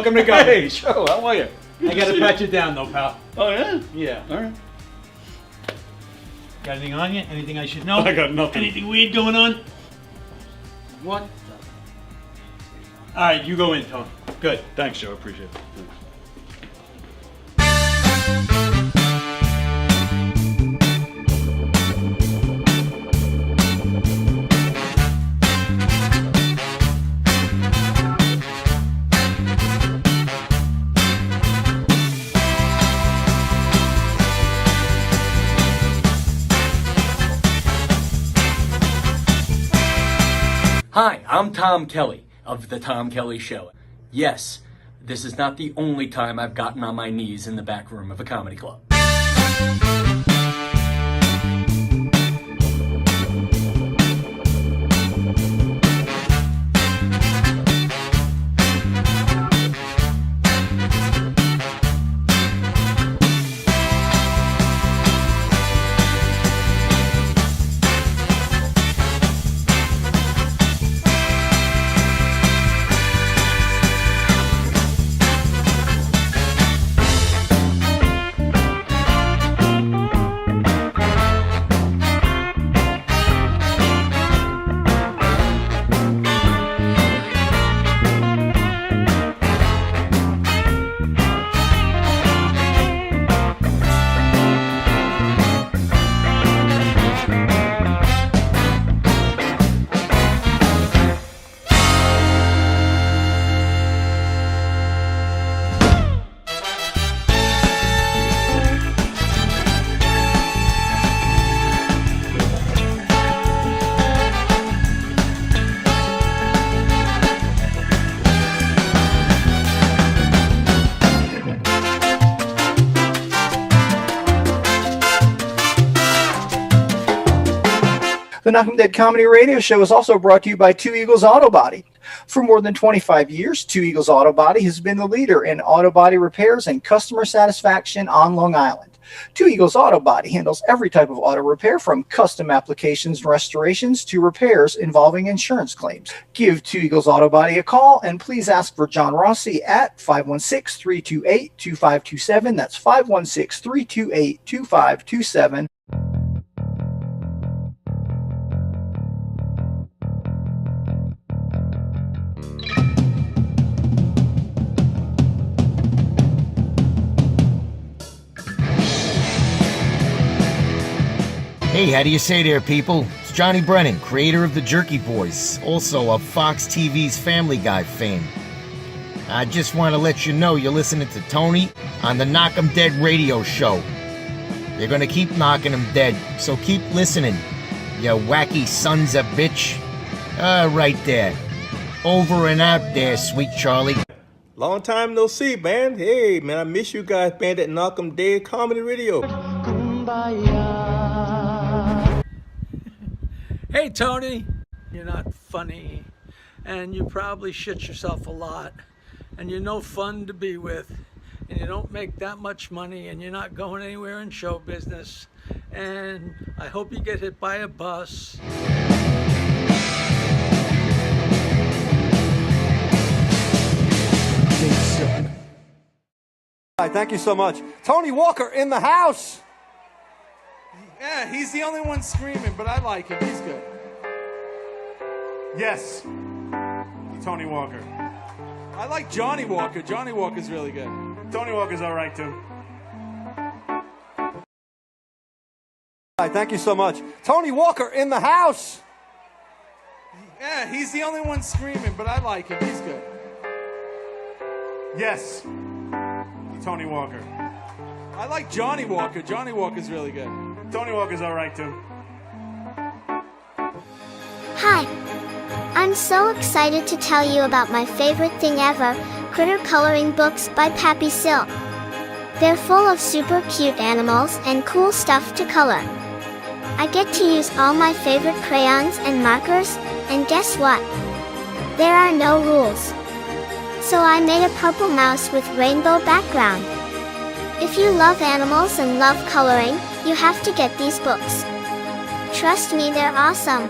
welcome to go. Hey, Joe, how are you? I gotta pat you down though, pal. Oh, yeah? Yeah. All right. Got anything on you? Anything I should know? I got nothing. Anything weird going on? What? All right, you go in, Tony. Good. Thanks, Joe. Appreciate it. Thanks. Hi, I'm Tom Kelly of The Tom Kelly Show. Yes, this is not the only time I've gotten on my knees in the back room of a comedy club. The Knockem Dead Comedy Radio Show is also brought to you by Two Eagles Auto Body. For more than 25 years, Two Eagles Auto Body has been the leader in auto body repairs and customer satisfaction on Long Island. Two Eagles Auto Body handles every type of auto repair, from custom applications and restorations to repairs involving insurance claims. Give Two Eagles Auto Body a call and please ask for John Rossi at 516-328-2527. That's 516-328-2527. Hey, how do you say there, people? It's Johnny Brennan, creator of the Jerky Boys, also of Fox TV's Family Guy fame. I just want to let you know you're listening to Tony on the Knockem Dead radio show. They're gonna keep knocking them dead, so keep listening, you wacky sons of bitch. Right there. Over and out there, sweet Charlie. Long time no see, man. Hey, man, I miss you guys, man, at Knockem Dead Comedy Radio. Hey, Tony, you're not funny, and you probably shit yourself a lot, and you're no fun to be with, and you don't make that much money, and you're not going anywhere in show business, and I hope you get hit by a bus. Hi, thank you so much. Tony Walker in the house. Yeah, he's the only one screaming, but I like him. He's good. Yes, Tony Walker. I like Johnny Walker. Johnny Walker's really good. Tony Walker's all right, too. Hi, thank you so much. Tony Walker in the house. Yeah, he's the only one screaming, but I like him. He's good. Yes, Tony Walker. I like Johnny Walker. Johnny Walker's really good. Tony Walker's all right, too. Hi. I'm so excited to tell you about my favorite thing ever, critter coloring books by Pappy Silk. They're full of super cute animals and cool stuff to color. I get to use all my favorite crayons and markers, and guess what? There are no rules. So I made a purple mouse with rainbow background. If you love animals and love coloring, you have to get these books. Trust me, they're awesome.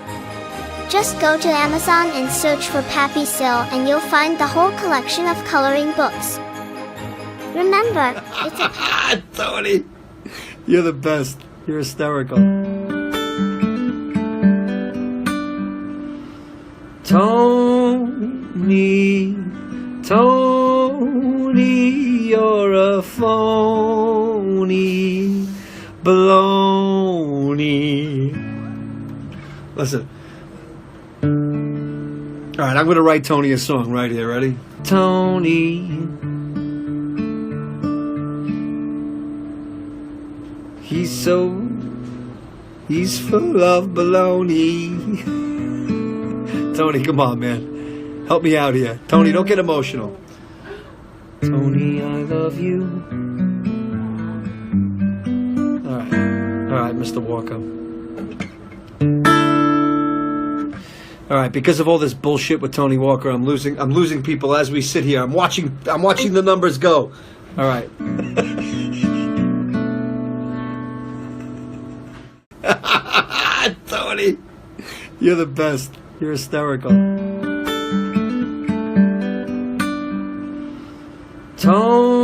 Just go to Amazon and search for Pappy Sill and you'll find the whole collection of coloring books. Remember, it's a... Tony, you're the best. You're hysterical. Tony, you're a phony baloney. Listen. All right, I'm going to write Tony a song right here. Ready? Tony. He's full of baloney. Tony, come on, man. Help me out here. Tony, don't get emotional. Tony, I love you. All right, Mr. Walker. All right, because of all this bullshit with Tony Walker, I'm losing people as we sit here. I'm watching the numbers go. All right. Tony, you're the best. You're hysterical. Tony,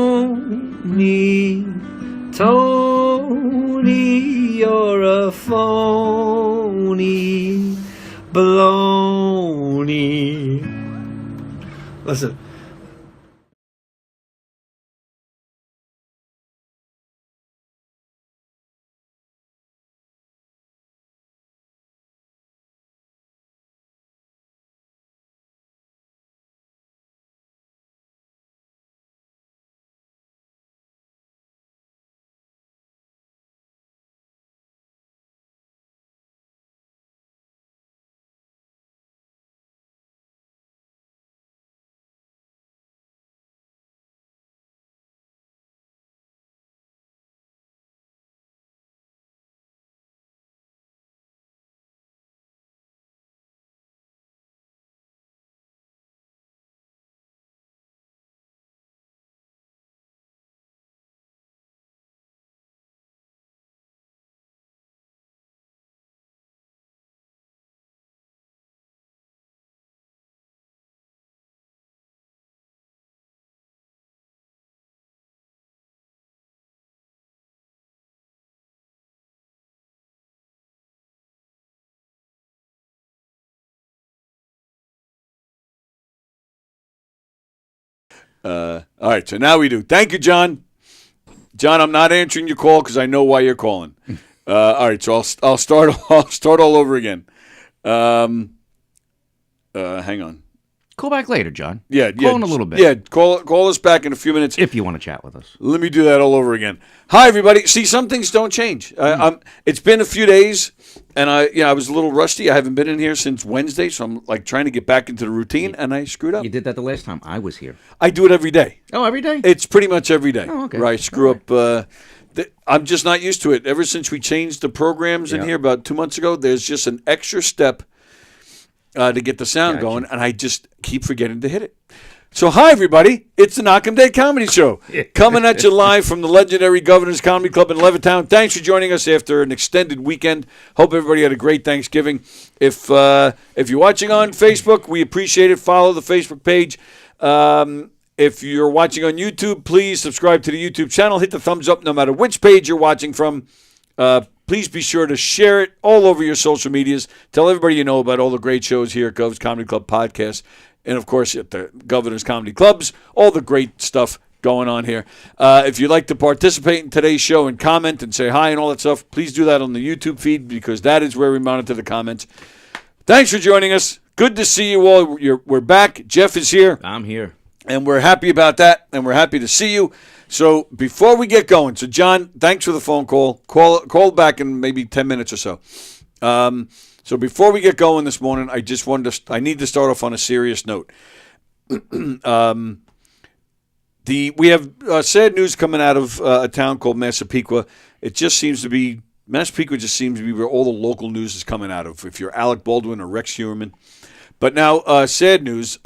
you're a phony baloney. Listen. All right, so now we do. Thank you, John. John, I'm not answering your call because I know why you're calling. All right, so I'll start all over again. Hang on. Call back later, John. Yeah. Call in a little bit. Yeah, call us back in a few minutes. If you want to chat with us. Let me do that all over again. Hi, everybody. See, some things don't change. It's been a few days, and I was a little rusty. I haven't been in here since Wednesday, so I'm like trying to get back into the routine, and I screwed up. You did that the last time I was here. I do it every day. Oh, every day? It's pretty much every day. Oh, okay. Where I screw up. I'm just not used to it. Ever since we changed the programs in here about 2 months ago, there's just an extra step to get the sound going, and I just keep forgetting to hit it. So, hi, everybody. It's the Knockem Day Comedy Show. Coming at you live from the legendary Governor's Comedy Club in Levittown. Thanks for joining us after an extended weekend. Hope everybody had a great Thanksgiving. If you're watching on Facebook, we appreciate it. Follow the Facebook page. If you're watching on YouTube, please subscribe to the YouTube channel. Hit the thumbs up no matter which page you're watching from. Please be sure to share it all over your social medias. Tell everybody you know about all the great shows here at Gov's Comedy Club Podcast. And, of course, at the Governor's Comedy Clubs, all the great stuff going on here. If you'd like to participate in today's show and comment and say hi and all that stuff, please do that on the YouTube feed because that is where we monitor the comments. Thanks for joining us. Good to see you all. We're back. Jeff is here. I'm here. And we're happy about that, and we're happy to see you. So before we get going, so John, thanks for the phone call. Call back in maybe 10 minutes or so. So before we get going this morning, I need to start off on a serious note. We have sad news coming out of a town called Massapequa. Massapequa just seems to be where all the local news is coming out of, if you're Alec Baldwin or Rex Heuermann. But now, sad news.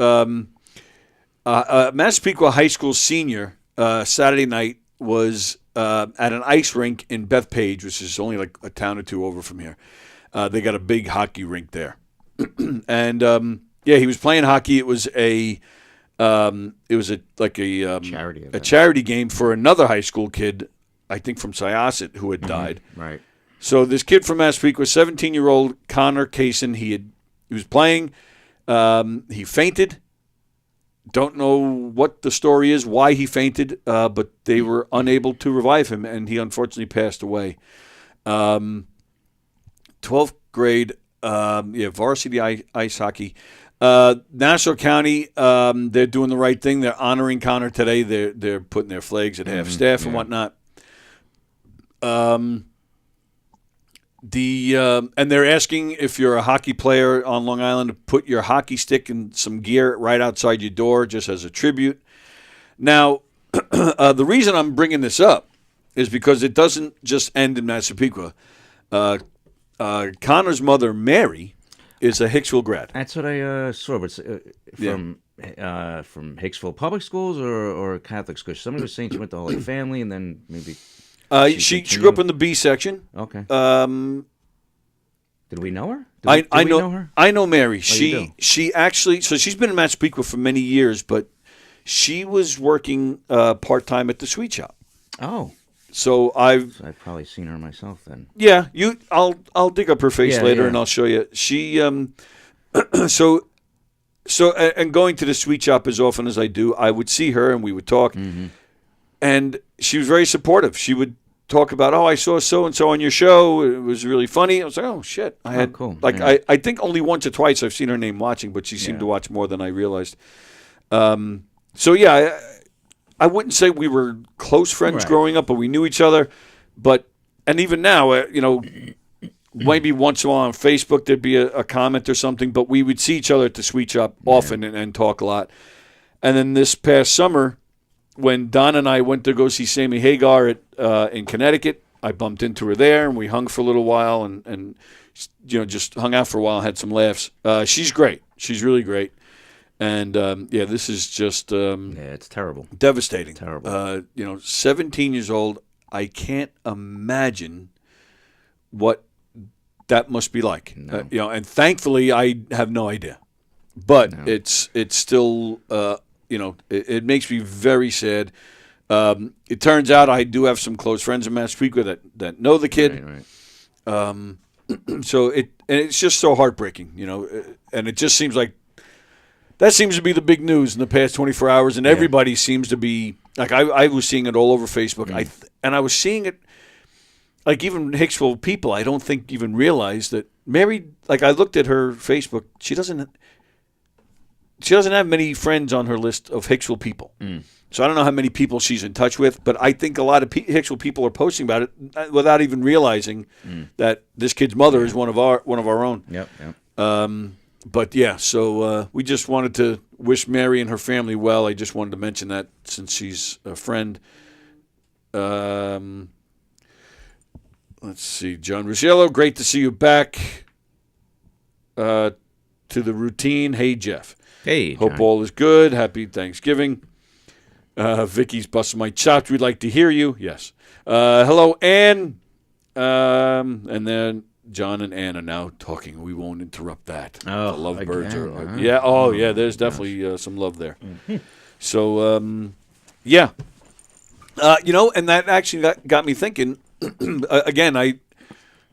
Massapequa High School senior Saturday night was at an ice rink in Bethpage, which is only like a town or two over from here. They got a big hockey rink there. and he was playing hockey. It was a charity game for another high school kid, I think from Syosset, who had died. Right. So this kid from Massapequa, 17-year-old Connor Kaysen, he was playing. He fainted. Don't know what the story is, why he fainted, but they were unable to revive him, and he unfortunately passed away. 12th grade, varsity ice hockey. Nassau County, they're doing the right thing. They're honoring Connor today. They're putting their flags at half staff and whatnot. And they're asking if you're a hockey player on Long Island to put your hockey stick and some gear right outside your door just as a tribute. Now, the reason I'm bringing this up is because it doesn't just end in Massapequa. Connor's mother, Mary, is a Hicksville grad. That's what I saw, but from Hicksville public schools or Catholic schools. Somebody was saying she went to Holy Family and then maybe... She grew up in the B section. Okay. Did we know her? I know, know her? I know Mary. She actually, so she's been in Massapequa for many years, but she was working part-time at the sweet shop. Oh. So I've probably seen her myself then. Yeah, I'll dig up her face later and I'll show you. She so and going to the sweet shop as often as I do, I would see her and we would talk. Mm-hmm. And she was very supportive. She would talk about, I saw so and so on your show. It was really funny. I was like, oh shit. Cool. Like I think only once or twice I've seen her name watching, but she seemed to watch more than I realized. So yeah, I wouldn't say we were close friends growing up, but we knew each other. And even now, maybe once in a while on Facebook there'd be a comment or something, but we would see each other at the sweet shop often and talk a lot. And then this past summer, when Don and I went to go see Sammy Hagar in Connecticut, I bumped into her there, and we hung for a little while and just hung out for a while, had some laughs. She's great. She's really great. And, this is just... it's terrible. Devastating. Terrible. 17 years old, I can't imagine what that must be like. No. And thankfully, I have no idea. But it's still, it makes me very sad. It turns out I do have some close friends in Massapequa that know the kid. Right. So it's just so heartbreaking, and it just seems like that seems to be the big news in the past 24 hours, and everybody seems to be like I was seeing it all over Facebook. I was seeing it like even Hicksville people. I don't think even realize that Mary. Like I looked at her Facebook, she doesn't have many friends on her list of Hicksville people. So I don't know how many people she's in touch with, but I think a lot of Hicksville people are posting about it without even realizing that this kid's mother is one of our own. Yep. But yeah, so we just wanted to wish Mary and her family well. I just wanted to mention that since she's a friend. Let's see, John Rusciello, great to see you back to the routine. Hey, Jeff. Hey, hope John. all is good. Happy Thanksgiving. Vicky's busting my chops. We'd like to hear you. Yes. Hello, Ann. And then John and Ann are now talking. We won't interrupt that. Oh, the lovebirds again, are. huh? Yeah. Oh, yeah. There's definitely some love there. So, yeah. And that actually got me thinking. Again, I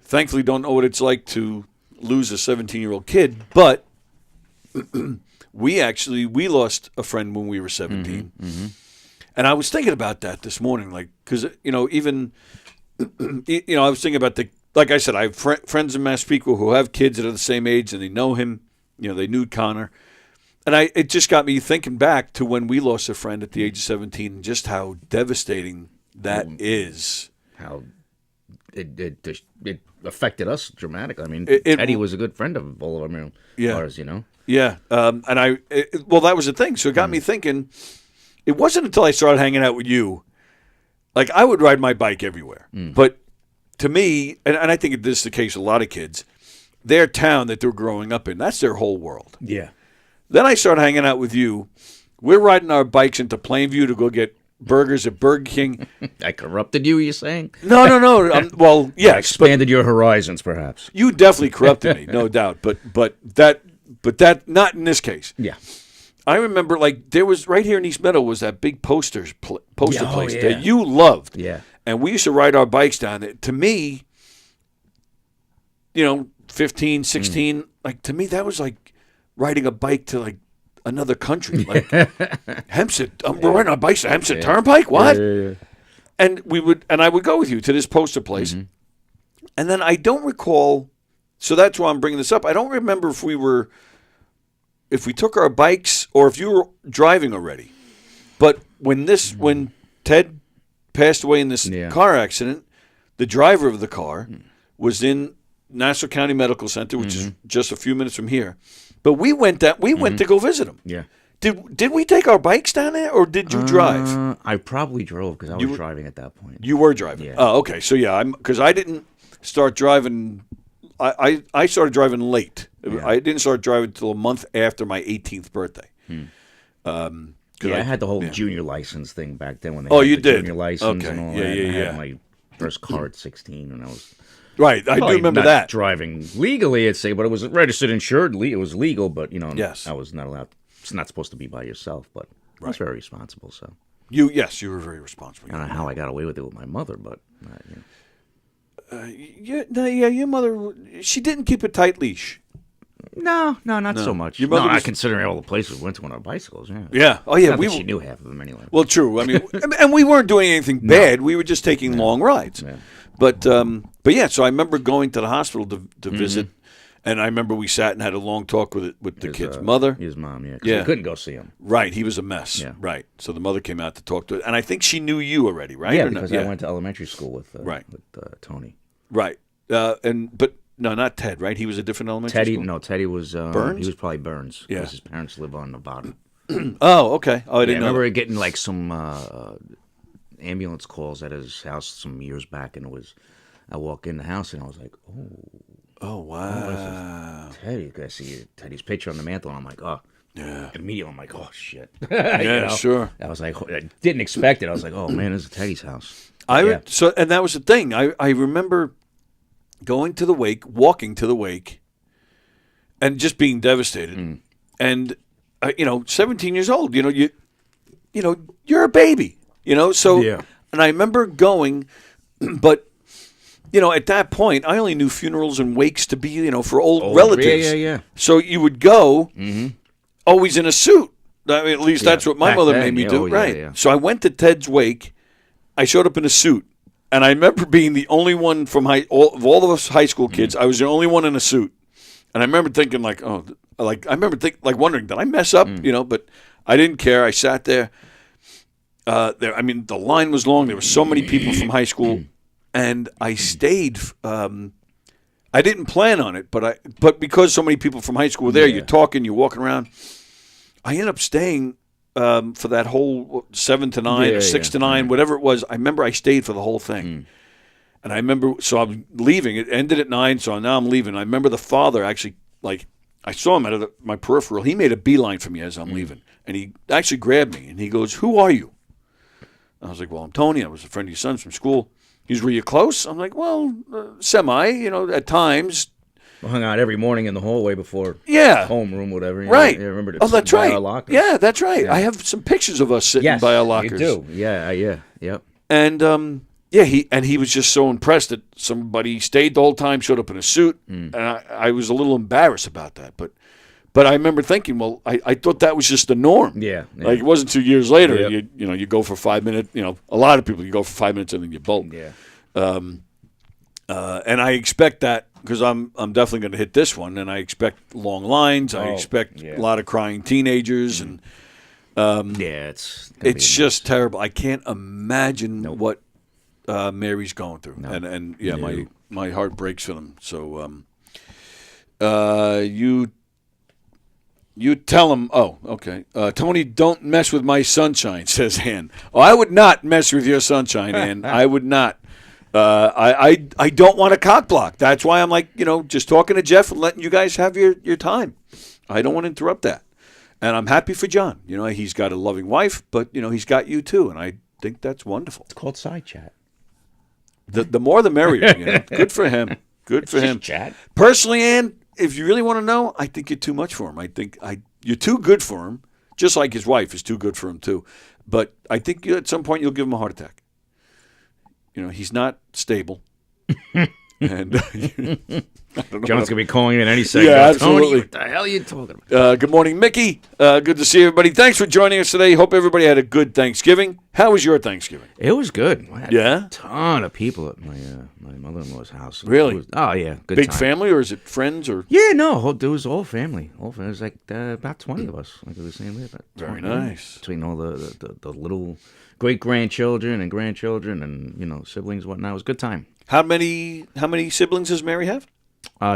thankfully don't know what it's like to lose a 17-year-old kid, but we lost a friend when we were 17. And I was thinking about that this morning, like, because, even, I was thinking about like I said, I have friends in Massapequa who have kids that are the same age and they know him, they knew Connor. And it just got me thinking back to when we lost a friend at the age of 17 and just how devastating that is. How it affected us dramatically. I mean, Eddie was a good friend of all of ours, Yeah. That was the thing. So it got me thinking, it wasn't until I started hanging out with you, like I would ride my bike everywhere. But to me, and I think this is the case with a lot of kids, their town that they're growing up in, that's their whole world. Yeah. Then I started hanging out with you. We're riding our bikes into Plainview to go get burgers at Burger King. I corrupted you, you're saying? No. Well, yes, I expanded your horizons, perhaps. You definitely corrupted me, no doubt. But that not in this case. Yeah. I remember, like, there was right here in East Meadow was that big poster place yeah. that you loved. Yeah. And we used to ride our bikes down there. To me, 15, 16, like, to me, that was like riding a bike to, like, another country. Like, Hempstead, we're riding our bikes to Hempstead Turnpike? What? Yeah. And I would go with you to this poster place. Mm-hmm. And then I don't recall, so that's why I'm bringing this up. I don't remember if we took our bikes or if you were driving already. But when Ted passed away in this car accident, the driver of the car was in Nassau County Medical Center, which is just a few minutes from here. But we went to go visit him. Yeah. Did we take our bikes down there, or did you drive? I probably drove because I was driving at that point. You were driving. Yeah. Oh, okay. So yeah, because I didn't start driving. I started driving late. Yeah. I didn't start driving until a month after my 18th birthday. I had the whole junior license thing back then when they Oh, had you the did? junior license Okay. and all Yeah, that. yeah, And I yeah. had my first car at 16 and I was right. I do probably remember not that. driving legally, I'd say, but it was registered, insured. It was legal, but Yes. I was not allowed. It's not supposed to be by yourself, but I was very responsible. So You were very responsible. I don't know how I got away with it with my mother, but your mother, she didn't keep a tight leash. No, not so much. Your mother not was- considering all the places we went to on our bicycles. Yeah. Yeah. Oh yeah. Not that she knew half of them anyway. Well, true. I mean, and we weren't doing anything bad. We were just taking long rides. Yeah. But yeah. So I remember going to the hospital to visit, and I remember we sat and had a long talk with the kid's mother. His mom, yeah. 'Cause Yeah. we couldn't go see him. Right. He was a mess. Yeah. Right. So the mother came out to talk to it, and I think she knew you already, right? Yeah, Or no? because I went to elementary school with Tony. Right. But no, not Ted. Right. He was a different elementary Teddy, school. no, Teddy was Burns? He was probably Burns. Yeah. Because his parents live on Nevada. Oh, okay. Oh, I I didn't know. remember getting like some ambulance calls at his house some years back, and I walk in the house and I was like, Oh wow. Teddy. I see Teddy's picture on the mantle, and I'm like, oh. Yeah. Immediately, I'm like, oh shit. Yeah, sure. I was like, I didn't expect it. I was like, oh man, this is Teddy's house. So, and that was the thing. I remember going to the wake, walking to the wake, and just being devastated. And 17 years old. You're a baby. So. Yeah. And I remember going, but. At that point, I only knew funerals and wakes to be, for old relatives. Yeah. So you would go, always in a suit. I mean, at least that's what my Back mother then, made me yeah, do. yeah, Right. yeah. So I went to Ted's wake. I showed up in a suit. And I remember being the only one from of all of us high school kids, I was the only one in a suit. And I remember thinking wondering, did I mess up? But I didn't care. I sat there. The line was long. There were so many people from high school. And I stayed. I didn't plan on it, but because so many people from high school were there, you're talking, you're walking around. I ended up staying for that whole 7 to 9 or 6 to 9, whatever it was. I remember I stayed for the whole thing. And I remember, so I'm leaving. It ended at 9, so now I'm leaving. I remember the father actually, I saw him at my peripheral. He made a beeline for me as I'm leaving. And he actually grabbed me, and he goes, "Who are you?" I was like, "Well, I'm Tony. I was a friend of your son's from school." He's, "Were you close?" I'm like, "Well, semi, at times." We hung out every morning in the hallway before homeroom, whatever. Right. I remember Oh, that's right. our lockers. Yeah, that's right. I have some pictures of us sitting by our lockers. You do. Yeah, yep. And he was just so impressed that somebody stayed the whole time, showed up in a suit, and I was a little embarrassed about that. But I remember thinking, well, I thought that was just the norm. Yeah. Like it wasn't 2 years later. Yep. You go for 5 minutes. A lot of people you go for 5 minutes and then you bolt. Yeah. And I expect that because I'm definitely going to hit this one, and I expect long lines. I expect a lot of crying teenagers, and it's just terrible. I can't imagine what Mary's going through, and my heart breaks for them. So you tell him. Oh, okay. Tony, don't mess with my sunshine, says Ann. Oh, I would not mess with your sunshine, Ann. I would not. I don't want a cock block. That's why I'm like, just talking to Jeff and letting you guys have your time. I don't want to interrupt that. And I'm happy for John. He's got a loving wife, but, he's got you too. And think that's wonderful. It's called side chat. The more the merrier. You know? Good for him. Good for him. Chat. Personally, Ann, if you really want to know, I think you're too much for him. I think you're too good for him, just like his wife is too good for him too. But I think at some point you'll give him a heart attack. You know, he's not stable. And John's going to be calling you in any second. Yeah, absolutely. Tony, what the hell are you talking about? Good morning, Mickey. Good to see everybody. Thanks for joining us today. Hope everybody had a good Thanksgiving. How was your Thanksgiving? It was good. I had Yeah? a ton of people at my mother-in-law's house. Really? Oh, yeah. Good Big time. family, or is it friends? Or Yeah, no. It was all family. All family. It was like about 20 of us. Like I was saying, about Very 20, nice. Between all the little great-grandchildren and grandchildren and, siblings and whatnot. It was a good time. How many siblings does Mary have?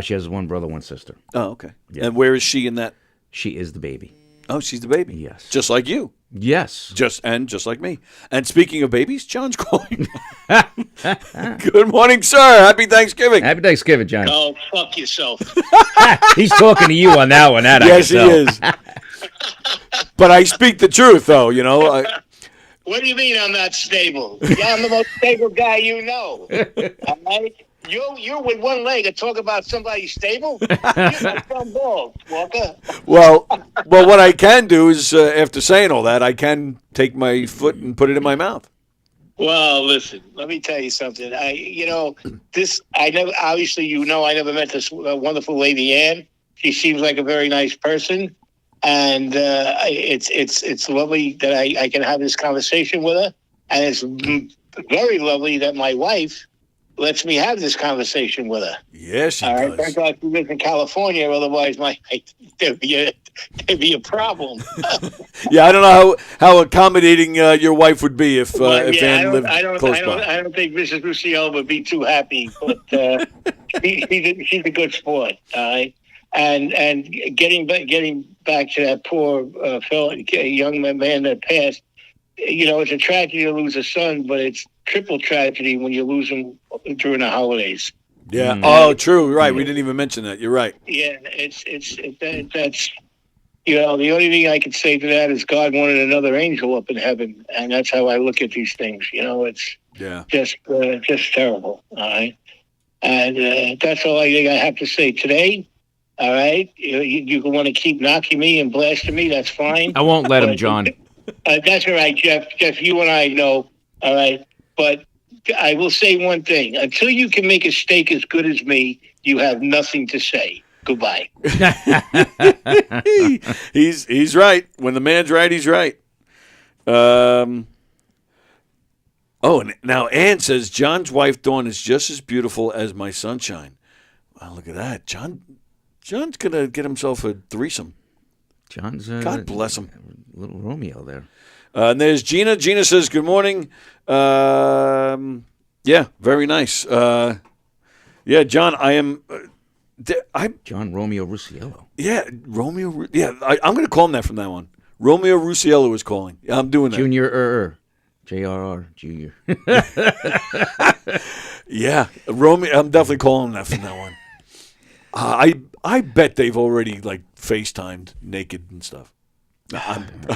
She has one brother, one sister. Oh, okay. Yeah. And where is she in that? She is the baby. Oh, she's the baby. Yes. Just like you. Yes. Just like me. And speaking of babies, John's calling. Good morning, sir. Happy Thanksgiving. Happy Thanksgiving, John. Oh, fuck yourself. He's talking to you on that one. Yes, he is. But I speak the truth, though. What do you mean I'm not stable? Yeah, I'm the most stable guy you know. All right? You're with one leg and talk about somebody stable? You're like some balls, Walker. Well, what I can do is, after saying all that, I can take my foot and put it in my mouth. Well, listen, let me tell you something. I never met this wonderful lady, Ann. She seems like a very nice person. And it's lovely that I can have this conversation with her. And it's very lovely that my wife lets me have this conversation with her. Yes, she All right, does. thank God she lives in California. Otherwise, there'd be a problem. Yeah, I don't know how accommodating your wife would be if Ann lived close by. I don't think Mrs. Luciel would be too happy, but she's a good sport. All right. And getting back to that poor young man that passed, it's a tragedy to lose a son, but it's triple tragedy when you lose him during the holidays. Yeah. Oh, true. Right. We didn't even mention that. You're right. Yeah. That's the only thing I could say to that is God wanted another angel up in heaven, and that's how I look at these things. It's just terrible. All right. And that's all I think I have to say today. All right, you want to keep knocking me and blasting me, that's fine. I won't let him, John. That's all right, Jeff. Jeff, you and I know, all right? But I will say one thing. Until you can make a steak as good as me, you have nothing to say. Goodbye. He's right. When the man's right, he's right. And now Ann says, John's wife, Dawn, is just as beautiful as my sunshine. Wow, look at that. John's going to get himself a threesome. John's God bless him. Little Romeo there. And there's Gina. Gina says, good morning. Yeah, very nice. Yeah, John, I am... John Romeo Rusiello. Yeah, Romeo... Yeah, I'm going to call him that from now on. Romeo Rusiello is calling. I'm doing that. Junior JRR Junior. Yeah, Romeo. I'm definitely calling him that from now on. I bet they've already FaceTimed naked and stuff.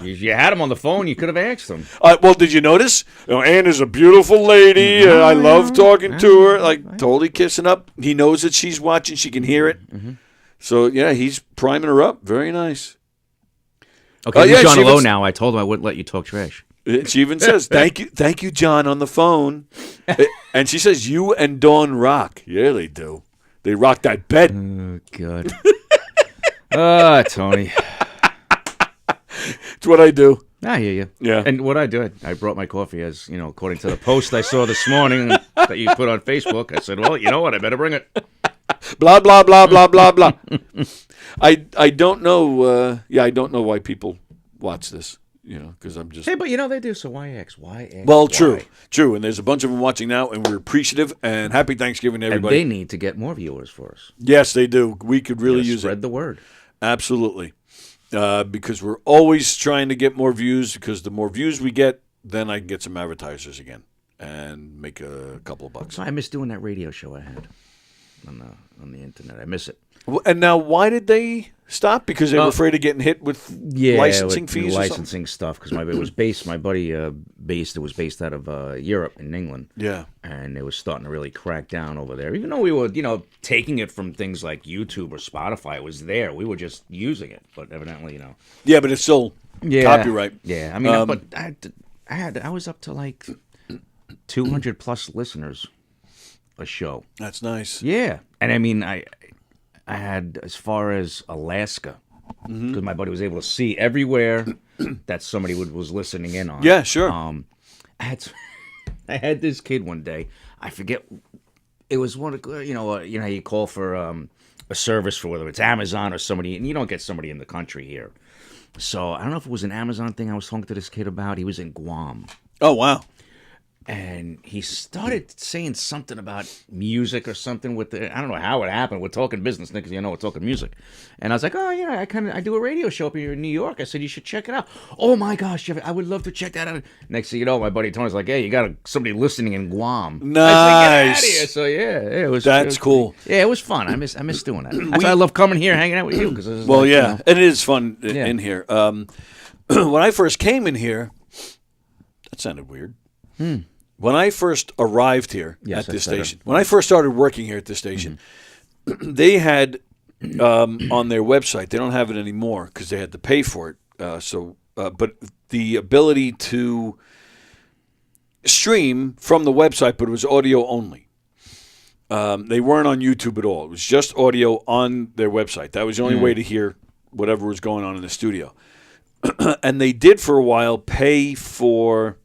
You had him on the phone. You could have asked him. Well, did you notice? Ann is a beautiful lady. I love talking to her. Totally kissing up. He knows that she's watching. She can hear it. Mm-hmm. So yeah, he's priming her up. Very nice. Okay, leave John alone now. I told him I wouldn't let you talk trash. She even says, thank you, John, on the phone. And she says, you and Dawn rock. Yeah, they do. They rock that bed. Oh, God. Tony. It's what I do. I hear you. Yeah. And what I do, I brought my coffee as, according to the post I saw this morning that you put on Facebook. I said, well, you know what? I better bring it. Blah, blah, blah, blah, blah, blah. I don't know. I don't know why people watch this. Because I'm just... Hey, but they do, so why ask? Well, true. And there's a bunch of them watching now, and we're appreciative, and happy Thanksgiving to everybody. And they need to get more viewers for us. Yes, they do. We could really use it. Spread the word. Absolutely. Because we're always trying to get more views, because the more views we get, then I can get some advertisers again and make a couple of bucks. So I miss doing that radio show I had. on the internet. I miss it. And now, why did they stop? Because they were afraid of getting hit with licensing with fees, licensing stuff. Because my buddy was based out of Europe in England. Yeah, and they were starting to really crack down over there. Even though we were, taking it from things like YouTube or Spotify, it was there. We were just using it, but evidently, Yeah, but it's still copyright. Yeah, I mean, but I was up to like 200 plus listeners a show. That's nice. Yeah, and I mean, I had as far as Alaska, because my buddy was able to see everywhere that somebody was listening in on. Yeah, sure. I had this kid one day. I forget. It was one of how you call for a service for whether it's Amazon or somebody, and you don't get somebody in the country here. So I don't know if it was an Amazon thing I was talking to this kid about. He was in Guam. Oh, wow. And he started saying something about music or something I don't know how it happened. We're talking business, because we're talking music. And I was like, oh, yeah, I do a radio show up here in New York. I said, you should check it out. Oh, my gosh, Jeff, I would love to check that out. Next thing you know, my buddy Tony's like, hey, you got somebody listening in Guam. Nice. I said, get out of here. So, yeah, it was. That's cool. Yeah, it was fun. I miss doing that. That's why I love coming here, hanging out with you. And it is fun in here. When I first came in here, that sounded weird. When I first arrived here at this station, when I first started working here at this station, they had on their website, they don't have it anymore because they had to pay for it. But the ability to stream from the website, but it was audio only. They weren't on YouTube at all. It was just audio on their website. That was the only way to hear whatever was going on in the studio. And they did for a while pay for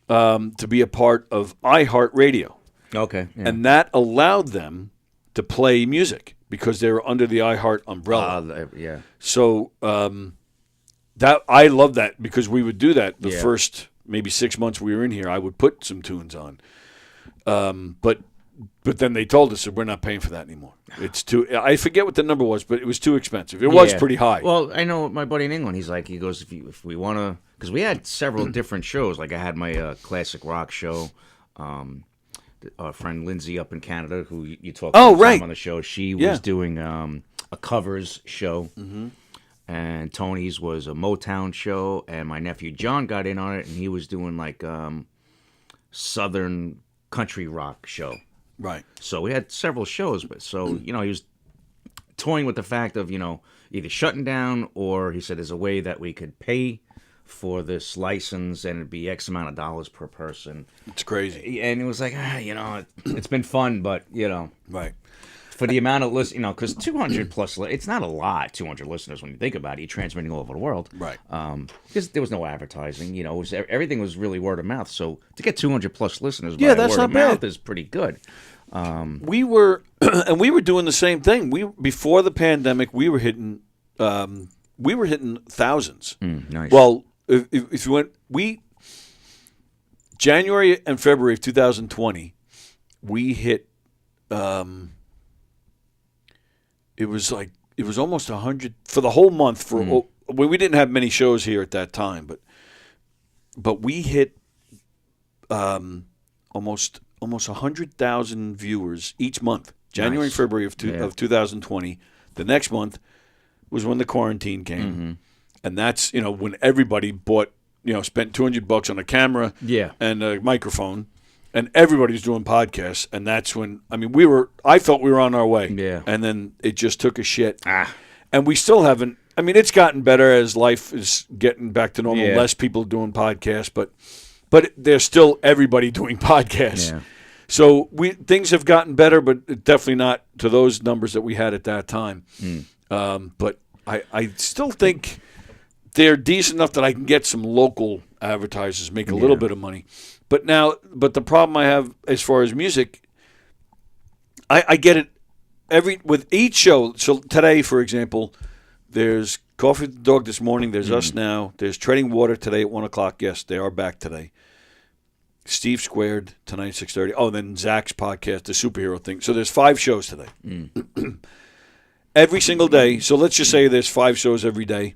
to be a part of iHeartRadio. Okay. Yeah. And that allowed them to play music because they were under the iHeart umbrella. Yeah. So that I love that because we would do that the first maybe 6 months we were in here. I would put some tunes on. But then they told us that we're not paying for that anymore. It's too. I forget what the number was, but it was too expensive. It was pretty high. Well, I know my buddy in England. He goes, if we want to, because we had several different shows. Like I had my classic rock show. Our friend Lindsay up in Canada, who you talked to on the show, she was doing a covers show. And Tony's was a Motown show, and my nephew John got in on it, and he was doing like Southern country rock show. Right. So we had several shows, but he was toying with the fact of, either shutting down or he said there's a way that we could pay for this license and it'd be X amount of dollars per person. It's crazy. And it was like, it's been fun, but, Right. For the amount of listeners, because 200 plus, it's not a lot, 200 listeners when you think about it. You're transmitting all over the world. Right. Because there was no advertising, everything was really word of mouth. So to get 200 plus listeners by that's word not of bad. mouth is pretty good. We were, and we were doing the same thing. Before the pandemic, we were hitting thousands. Nice. Well, if you went, January and February of 2020, we hit. It was almost 100 for the whole month. We didn't have many shows here at that time, but we hit almost 100,000 viewers each month. January and February of 2020. The next month was when the quarantine came, and that's when everybody bought spent $200 on a camera and a microphone. And everybody was doing podcasts, and that's when I felt we were on our way. Yeah. And then it just took a shit. And we still haven't. It's gotten better as life is getting back to normal. Yeah. Less people doing podcasts, but there's still everybody doing podcasts. Yeah. So things have gotten better, but definitely not to those numbers that we had at that time. But I still think they're decent enough that I can get some local advertisers, make a little bit of money. But the problem I have as far as music, I get it with each show. So today, for example, there's Coffee with the Dog this morning. There's us now. There's Treading Water today at 1:00. Yes, they are back today. Steve Squared tonight at 6:30. Oh, then Zach's podcast, the superhero thing. So there's 5 shows today. Every single day. So let's just say there's 5 shows every day.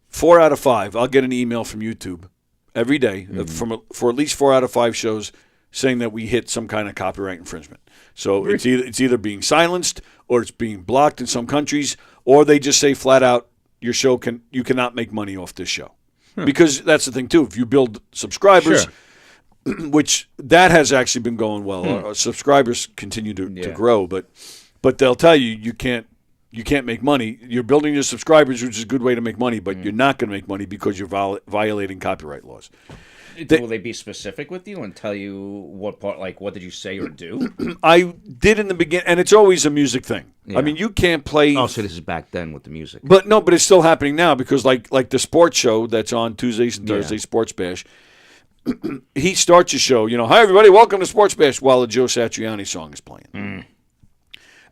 4 out of 5, I'll get an email from YouTube every day for at least 4 out of 5 shows. saying that we hit some kind of copyright infringement. So it's either being silenced or it's being blocked in some countries, or they just say flat out, you cannot make money off this show. Because that's the thing too. If you build subscribers, which that has actually been going well. Our subscribers continue to grow, but they'll tell you you can't make money. You're building your subscribers, which is a good way to make money, but you're not going to make money because you're violating copyright laws. Will they be specific with you and tell you what part, like what did you say or do? I did in the beginning, and it's always a music thing. I mean, you can't play. Oh, so this is back then with the music. But it's still happening now because like the sports show that's on Tuesdays and Thursdays, Sports Bash. He starts a show, hi everybody, welcome to Sports Bash, while the Joe Satriani song is playing.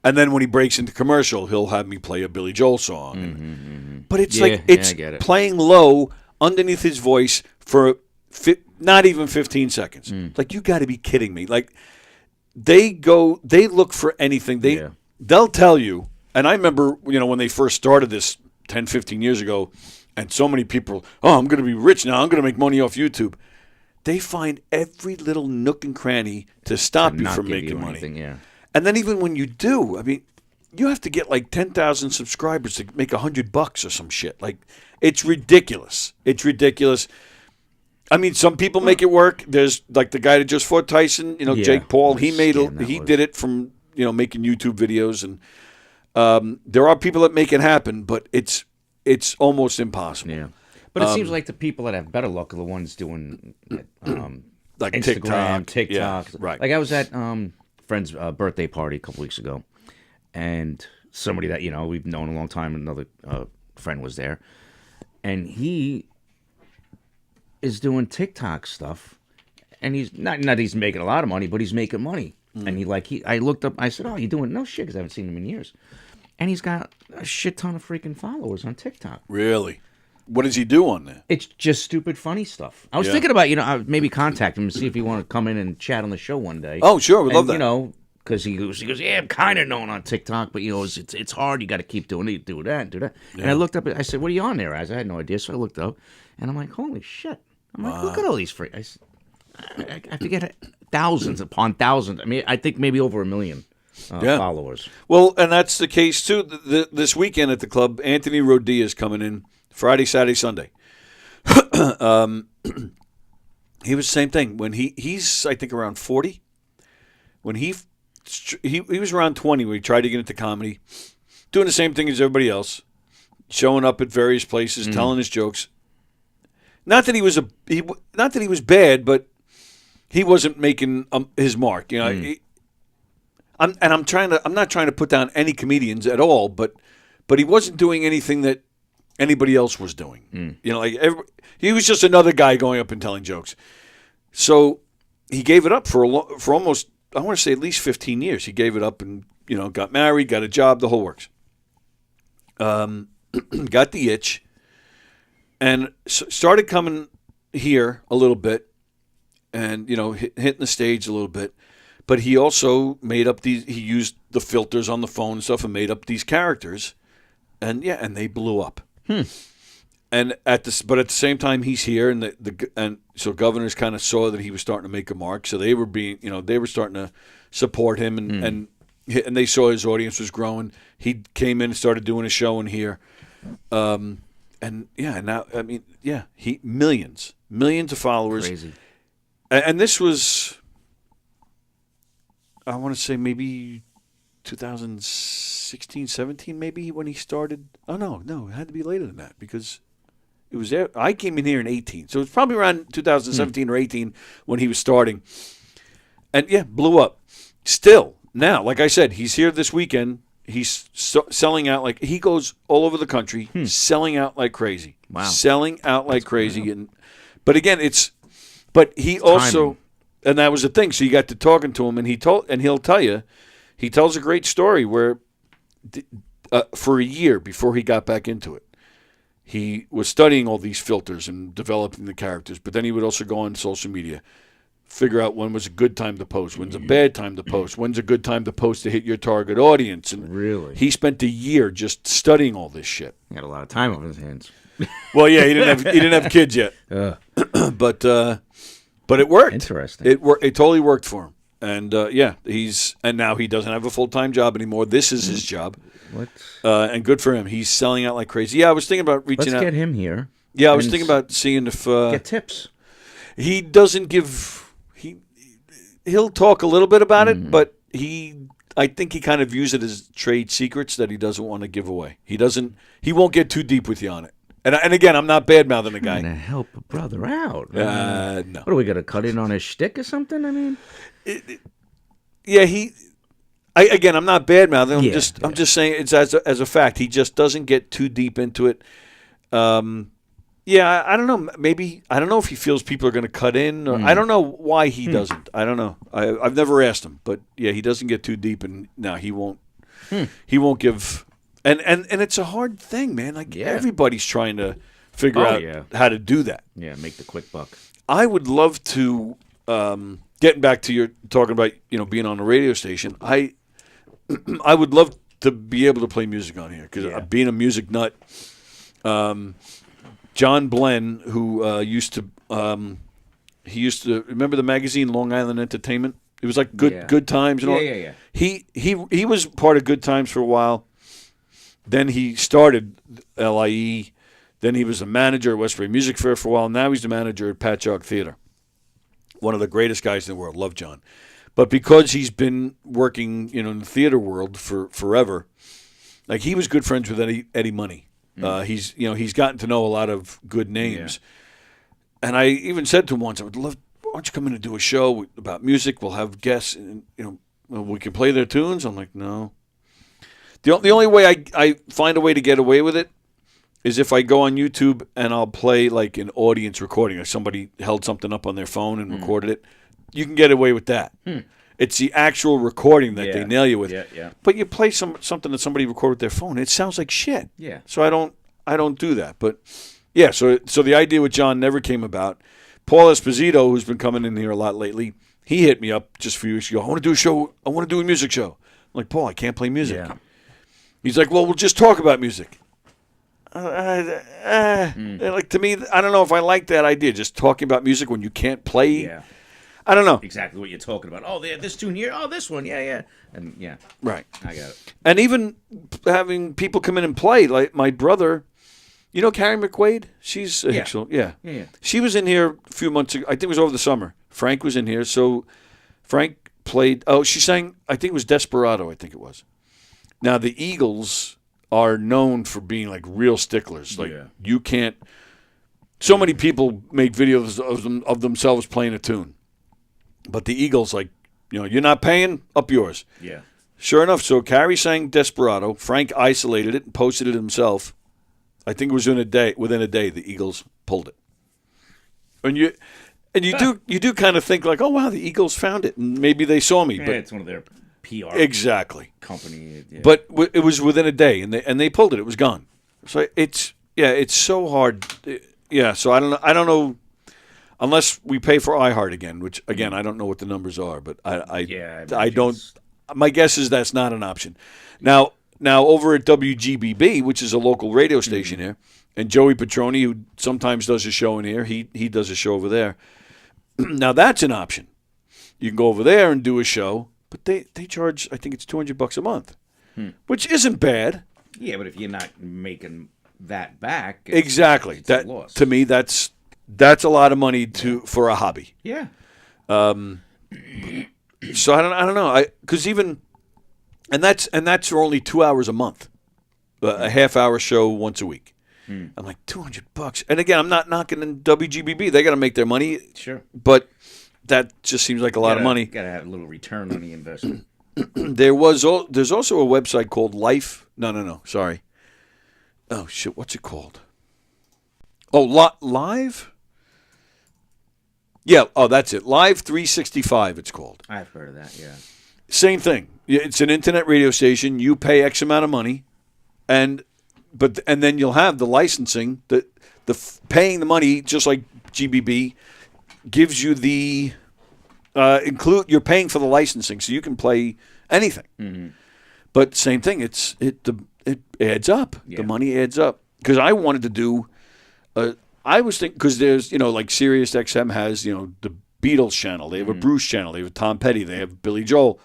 And then when he breaks into commercial, he'll have me play a Billy Joel song. But it's it's playing low underneath his voice for not even 15 seconds. Like, you got to be kidding me. Like, they look for anything. They'll tell you, and I remember, when they first started this 10, 15 years ago, and so many people, I'm going to be rich now, I'm going to make money off YouTube. They find every little nook and cranny to stop you from making money. And then even when you do, I mean, you have to get like 10,000 subscribers to make $100 or some shit. Like, it's ridiculous. It's ridiculous. I mean, some people make it work. There's like the guy that just fought Tyson, Jake Paul. He did it from making YouTube videos, and there are people that make it happen, but it's almost impossible. Yeah, but it seems like the people that have better luck are the ones doing like Instagram, TikTok. Yeah, right. Like I was at friend's birthday party a couple weeks ago, and somebody that we've known a long time, another friend was there, and he is doing TikTok stuff, and he's not he's making a lot of money, but he's making money. And I looked up, I said, "Oh, you doing?" No shit, because I haven't seen him in years. And he's got a shit ton of freaking followers on TikTok. Really? What does he do on there? It's just stupid, funny stuff. I was thinking about maybe contact him and see if he wanted to come in and chat on the show one day. Oh, sure, we'd love that. Because he goes, yeah, I'm kind of known on TikTok, but it's hard. You got to keep doing it, do that, do that. Yeah. And I looked up, I said, "What are you on there as?" I had no idea, so I looked up, and I'm like, holy shit! I'm like, look at all these free. I forget thousands upon thousands. I mean, I think maybe over 1 million followers. Well, and that's the case too. This weekend at the club, Anthony Rodea is coming in Friday, Saturday, Sunday. He was the same thing when he's I think around 40. When he was around 20 when he tried to get into comedy, doing the same thing as everybody else, showing up at various places, telling his jokes. Not that he was bad, but he wasn't making his mark. I'm not trying to put down any comedians at all, but he wasn't doing anything that anybody else was doing. He was just another guy going up and telling jokes. So he gave it up for almost, I want to say at least 15 years. He gave it up and got married, got a job, the whole works. Got the itch. And started coming here a little bit and, hitting the stage a little bit. But he also made up he used the filters on the phone and stuff and made up these characters. And they blew up. And at the same time he's here and so governors kind of saw that he was starting to make a mark. So they were they were starting to support him and they saw his audience was growing. He came in and started doing a show in here. And now he millions of followers. Crazy. And this was, I want to say maybe 2016, 17, maybe when he started. Oh no, it had to be later than that because it was there. I came in here in 18, so it's probably around 2017 or 18 when he was starting. And blew up. Still now, like I said, he's here this weekend. He's selling out like he goes all over the country, selling out like crazy. Wow, selling out like crazy. But again, but he also, timing. And that was the thing. So you got to talking to him, and he'll tell you, he tells a great story where, for a year before he got back into it, he was studying all these filters and developing the characters. But then he would also go on social media. Figure out when was a good time to post, when's a bad time to post, when's a good time to post to hit your target audience. And really, he spent a year just studying all this shit. He had a lot of time on his hands. Well, yeah, he didn't have kids yet. But But it worked. Interesting. It totally worked for him. And now he doesn't have a full-time job anymore. This is his job. What? And good for him. He's selling out like crazy. Yeah, I was thinking about reaching out. Let's get him here. Yeah, I was thinking about seeing if get tips. He doesn't give. He'll talk a little bit about it, but I think he kind of views it as trade secrets that he doesn't want to give away. He won't get too deep with you on it. And again, I'm not bad-mouthing the guy. Trying to help a brother out. No. What, are we going to cut in on his shtick or something? I mean... I'm not bad-mouthing him. I'm just saying it's as a fact. He just doesn't get too deep into it. I don't know. Maybe, I don't know if he feels people are going to cut in. Or, I don't know why he doesn't. I don't know. I've never asked him. But, yeah, he doesn't get too deep. And, no, he won't. He won't give... And it's a hard thing, man. Like everybody's trying to figure out how to do that. Yeah, make the quick buck. I would love to, getting back to your talking about, being on a radio station, I would love to be able to play music on here because being a music nut, John Blenn, who used to remember the magazine Long Island Entertainment? It was like Good Times and all. Yeah. He was part of Good Times for a while. Then he started LIE. Then he was a manager at Westbury Music Fair for a while. Now he's the manager at Patchogue Theater. One of the greatest guys in the world. Love John. But because he's been working, in the theater world for forever, like he was good friends with Eddie Money. He's gotten to know a lot of good names. Yeah. And I even said to him once, I would love, why don't you come in and do a show about music? We'll have guests, and we can play their tunes. I'm like, no. The only way I find a way to get away with it is if I go on YouTube and I'll play like an audience recording, or somebody held something up on their phone and recorded it. You can get away with that. It's the actual recording that they nail you with. Yeah. But you play something that somebody recorded with their phone, it sounds like shit. Yeah. So I don't do that. But yeah, so the idea with John never came about. Paul Esposito, who's been coming in here a lot lately, he hit me up just a few weeks ago. I want to do a show. I want to do a music show. I'm like, Paul, I can't play music. Yeah. He's like, well, we'll just talk about music. Like, to me, I don't know if I like that idea, just talking about music when you can't play. Yeah. I don't know. Exactly what you're talking about. Oh, this tune here. Oh, this one. Yeah. And yeah. Right. I got it. And even having people come in and play, like my brother, Carrie McQuaid? She's a Hicksville. Yeah. She was in here a few months ago. I think it was over the summer. Frank was in here. So Frank played, she sang, I think it was Desperado, I think it was. Now, the Eagles are known for being like real sticklers. Like you can't. So many people make videos of themselves playing a tune, but the Eagles, like, you're not paying, up yours. Yeah. Sure enough, so Carrie sang Desperado. Frank isolated it and posted it himself. I think it was within a day, the Eagles pulled it. And you do kind of think like, oh wow, the Eagles found it, and maybe they saw me. Yeah, but it's one of their PR company. Yeah. But it was within a day, and they pulled it. It was gone. So it's so hard. Yeah, so I don't know unless we pay for iHeart again, which again I don't know what the numbers are, but I don't. My guess is that's not an option. Now over at WGBB, which is a local radio station here, and Joey Petroni, who sometimes does a show in here, he does a show over there. Now that's an option. You can go over there and do a show. But they charge, I think it's $200 a month, which isn't bad. Yeah, but if you're not making that back, exactly. It's a loss. To me, that's a lot of money for a hobby. Yeah. So I don't know. Because even, and that's for only 2 hours a month, a half-hour show once a week. I'm like $200, and again, I'm not knocking in WGBB. They got to make their money. Sure. But that just seems like a lot of money. Got to have a little return on the investment. There's also a website called Life. No. Sorry. Oh shit. What's it called? Oh, Live. Yeah. Oh, that's it. Live 365. It's called. I've heard of that. Yeah. Same thing. It's an internet radio station. You pay X amount of money, and then you'll have the licensing. The paying the money, just like GBB, gives you the you're paying for the licensing, so you can play anything. Mm-hmm. But same thing, it adds up. Yeah. The money adds up. Because I wanted to do, I was thinking, because there's like Sirius XM has the Beatles channel. They have a Bruce channel. They have a Tom Petty. They have Billy Joel.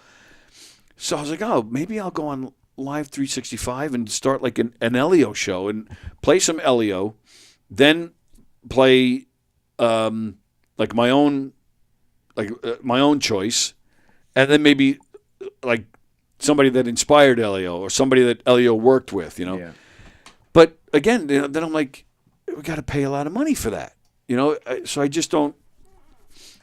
So I was like, oh, maybe I'll go on Live 365 and start like an Elio show and play some Elio, then play like my own choice, and then maybe like somebody that inspired Elio or somebody that Elio worked with, you know. Yeah. But again, then I'm like, we got to pay a lot of money for that, you know. So I just don't.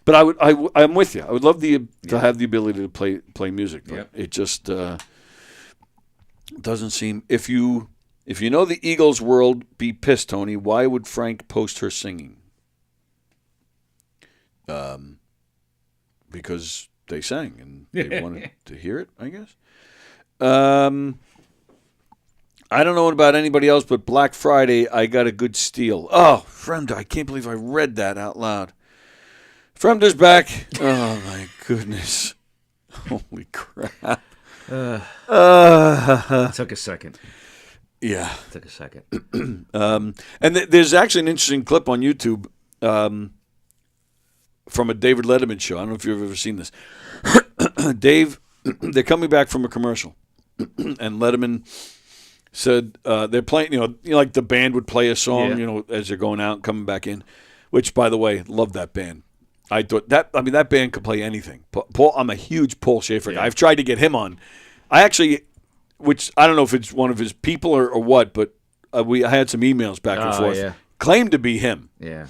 But I'm with you. I would love to have the ability to play music, but it just doesn't seem. If you know the Eagles world, be pissed, Tony. Why would Frank post her singing? Because they sang and they wanted to hear it, I guess. I don't know about anybody else, but Black Friday, I got a good steal. Oh, Fremda, I can't believe I read that out loud. Fremda's back. Oh, my goodness. Holy crap. Took a second. Yeah. Took a second. And there's actually an interesting clip on YouTube from a David Letterman show. I don't know if you've ever seen this. Dave, they're coming back from a commercial, and Letterman said they're playing, you know, like the band would play a song, you know, as they're going out and coming back in, which, by the way, love that band. I thought that band could play anything. Paul, I'm a huge Paul Schaefer guy. I've tried to get him on. I actually, which I don't know if it's one of his people or what, but I had some emails back and forth. Yeah. Claimed to be him. Yeah.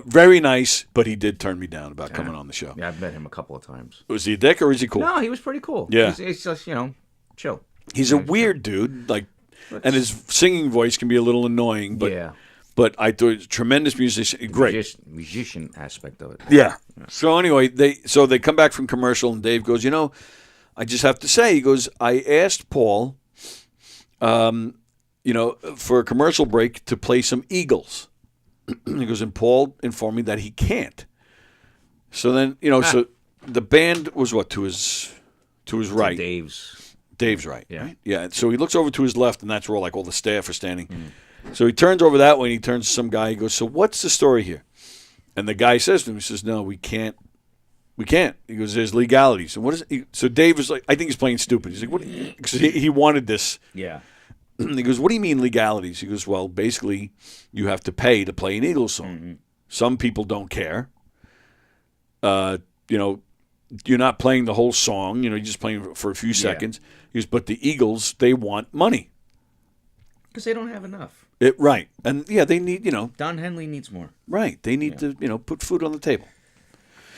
Very nice, but he did turn me down about coming on the show. Yeah, I've met him a couple of times. Was he a dick or is he cool? No, he was pretty cool. Yeah. He's just, you know, chill. He's a weird dude, like, and his singing voice can be a little annoying, but but I thought he was a tremendous musician. Great. Musician aspect of it. Yeah. So anyway, they come back from commercial, and Dave goes, you know, I just have to say, he goes, I asked Paul, you know, for a commercial break to play some Eagles. He goes, and Paul informed me that he can't. So then, you know, so the band was what, to his right. Dave's right. Yeah. Right? Yeah. So he looks over to his left, and that's where all the staff are standing. So he turns over that way, and he turns to some guy. He goes, so what's the story here? And the guy says to him, he says, no, we can't. We can't. He goes, there's legalities. And what is it? So Dave is like, I think he's playing stupid. He's like, what? Because he wanted this. Yeah. He goes, what do you mean legalities? He goes, well, basically, you have to pay to play an Eagles song. Mm-hmm. Some people don't care. You know, you're not playing the whole song. You know, you're just playing for a few seconds. He goes, but the Eagles, they want money. Because they don't have enough. Right. And, yeah, they need, you know. Don Henley needs more. Right. They need to, you know, put food on the table.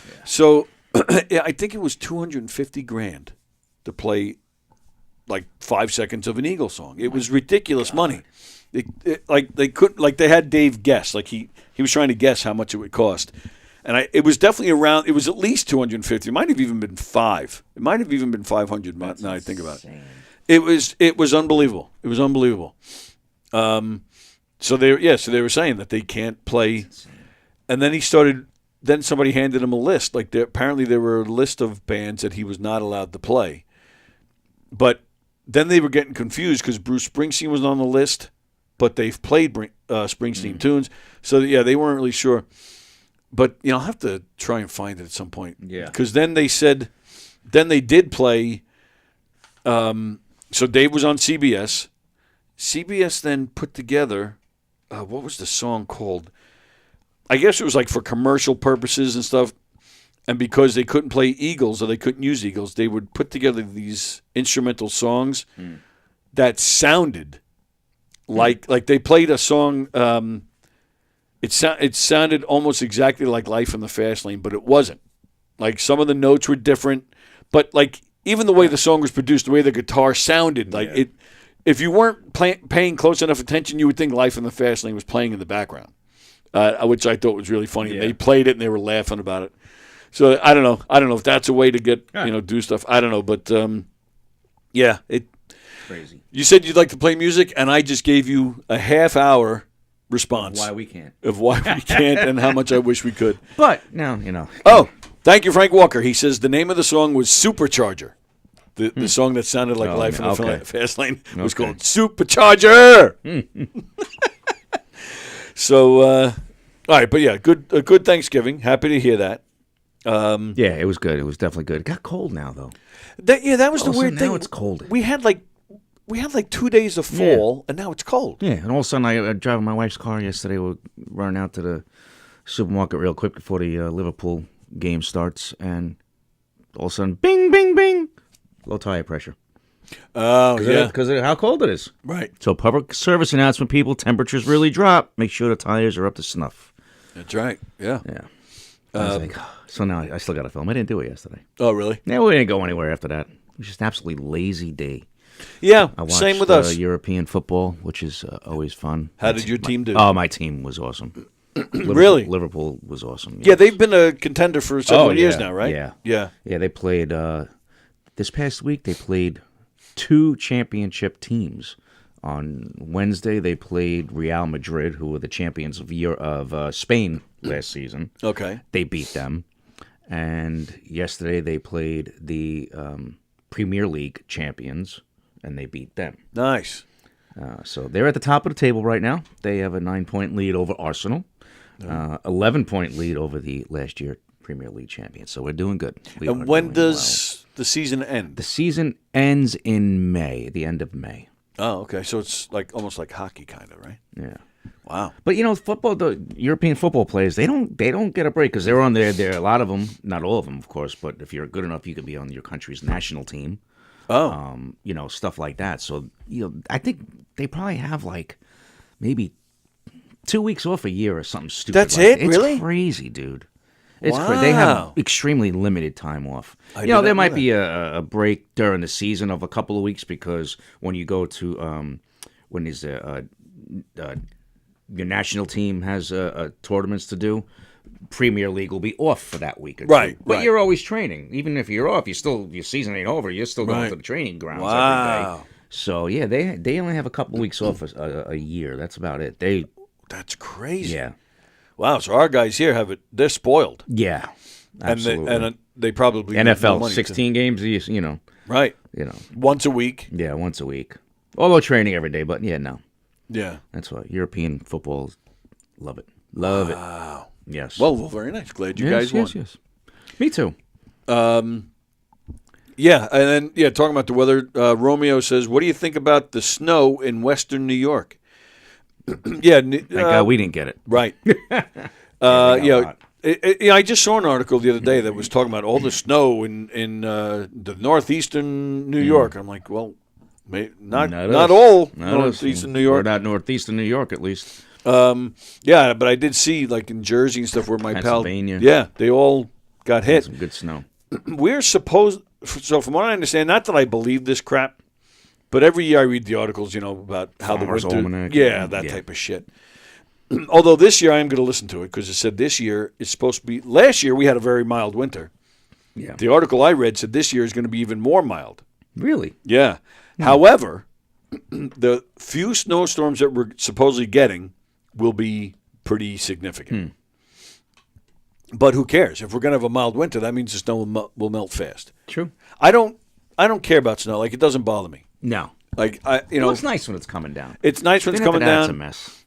Yeah. So I think it was $250,000 to play like 5 seconds of an Eagles song. It was ridiculous money. They had Dave guess. Like he was trying to guess how much it would cost. And it was definitely around, it was at least 250. It might have even been 5. It might have even been 500 now I think about it. It was unbelievable. It was unbelievable. So they were saying that they can't play. And then then somebody handed him a list. Like apparently there were a list of bands that he was not allowed to play. But then they were getting confused because Bruce Springsteen was on the list, but they've played Springsteen tunes. So yeah, they weren't really sure. But you know, I'll have to try and find it at some point. Yeah. Because then they did play. So Dave was on CBS. CBS then put together, what was the song called? I guess it was like for commercial purposes and stuff. And because they couldn't play Eagles or they couldn't use Eagles, they would put together these instrumental songs that sounded like they played a song. It sounded almost exactly like Life in the Fast Lane, but it wasn't. Like some of the notes were different, but like even the way the song was produced, the way the guitar sounded, like it. If you weren't paying close enough attention, you would think Life in the Fast Lane was playing in the background, which I thought was really funny. Yeah. They played it and they were laughing about it. So I don't know. I don't know if that's a way to get do stuff. I don't know, but yeah, crazy. You said you'd like to play music, and I just gave you a half-hour response Why we can't and how much I wish we could. But now you know. Oh, thank you, Frank Walker. He says the name of the song was Supercharger. The song that sounded like Life in the Fast Lane was called Supercharger. So, all right, but yeah, a good Thanksgiving. Happy to hear that. Yeah, it was good. It was definitely good. It got cold now, though. That was the weird thing. Now it's cold. We had like 2 days of fall, and now it's cold. Yeah, and all of a sudden I driving my wife's car yesterday. We're running out to the supermarket real quick before the Liverpool game starts, and all of a sudden, bing, bing, bing, low tire pressure. Oh, yeah. Because of how cold it is. Right. So public service announcement, people, temperatures really drop. Make sure the tires are up to snuff. That's right. Yeah. Yeah. I was like, so now I still got to film. I didn't do it yesterday. Oh, really? Yeah, we didn't go anywhere after that. It was just an absolutely lazy day. Yeah, I watched, same with us. European football, which is always fun. How did your team do? Oh, my team was awesome. Really? Liverpool was awesome. Yeah, they've been a contender for several years now, right? Yeah. Yeah. Yeah, they played, this past week, they played 2 championship teams. On Wednesday, they played Real Madrid, who were the champions of Spain last season. Okay. They beat them. And yesterday, they played the Premier League champions, and they beat them. Nice. So they're at the top of the table right now. They have a 9-point lead over Arsenal, 11-point lead over the last year Premier League champions. So we're doing good. And when does the season end? The season ends in May, the end of May. Oh, okay. So it's like almost like hockey, kind of, right? Yeah. Wow. But football, the European football players, they don't get a break because they're on there. There are a lot of them, not all of them, of course. But if you're good enough, you can be on your country's national team. Oh. Stuff like that. So I think they probably have like maybe 2 weeks off a year or something stupid. That's like it? It's Really? crazy, dude. It's Wow. They have extremely limited time off. I did not there know might that. be a break during the season of a couple of weeks because when you go to when is your national team has tournaments to do, Premier League will be off for that week or two. Right, But right. you're always training. Even if you're off, your season ain't over. You're still going Right. to the training grounds every Wow. day. So yeah, they only have a couple weeks off a year. That's about it. That's crazy. Yeah. Wow. So our guys here have it. They're spoiled. Yeah. Absolutely. And they probably get no NFL money 16 games. Right. Once a week. Yeah, once a week. Although training every day, but yeah, no. Yeah. That's why European football, love it. Love it. Wow. Yes. Well, very nice. Glad you guys won. Yes. Me too. Yeah, and then talking about the weather, Romeo says, "What do you think about the snow in Western New York?" Yeah, Thank God we didn't get it. Right. I just saw an article the other day that was talking about all the snow in the northeastern New York. I'm like, well, not all northeastern New York. We're not northeastern New York, at least. Yeah, but I did see like in Jersey and stuff where my pal, Pennsylvania. they all got hit. Some good snow. We're supposed. So from what I understand, not that I believe this crap, but every year I read the articles, about how Farmer's the winter, Almanac. that type of shit. Although this year I am going to listen to it because it said this year is supposed to be. Last year we had a very mild winter. Yeah. The article I read said this year is going to be even more mild. Really? Yeah. However, the few snowstorms that we're supposedly getting will be pretty significant. But who cares? If we're going to have a mild winter, that means the snow will melt fast. True. I don't care about snow. Like, it doesn't bother me. No. Like, it's nice when it's coming down. It's nice when it's coming That's down. a mess.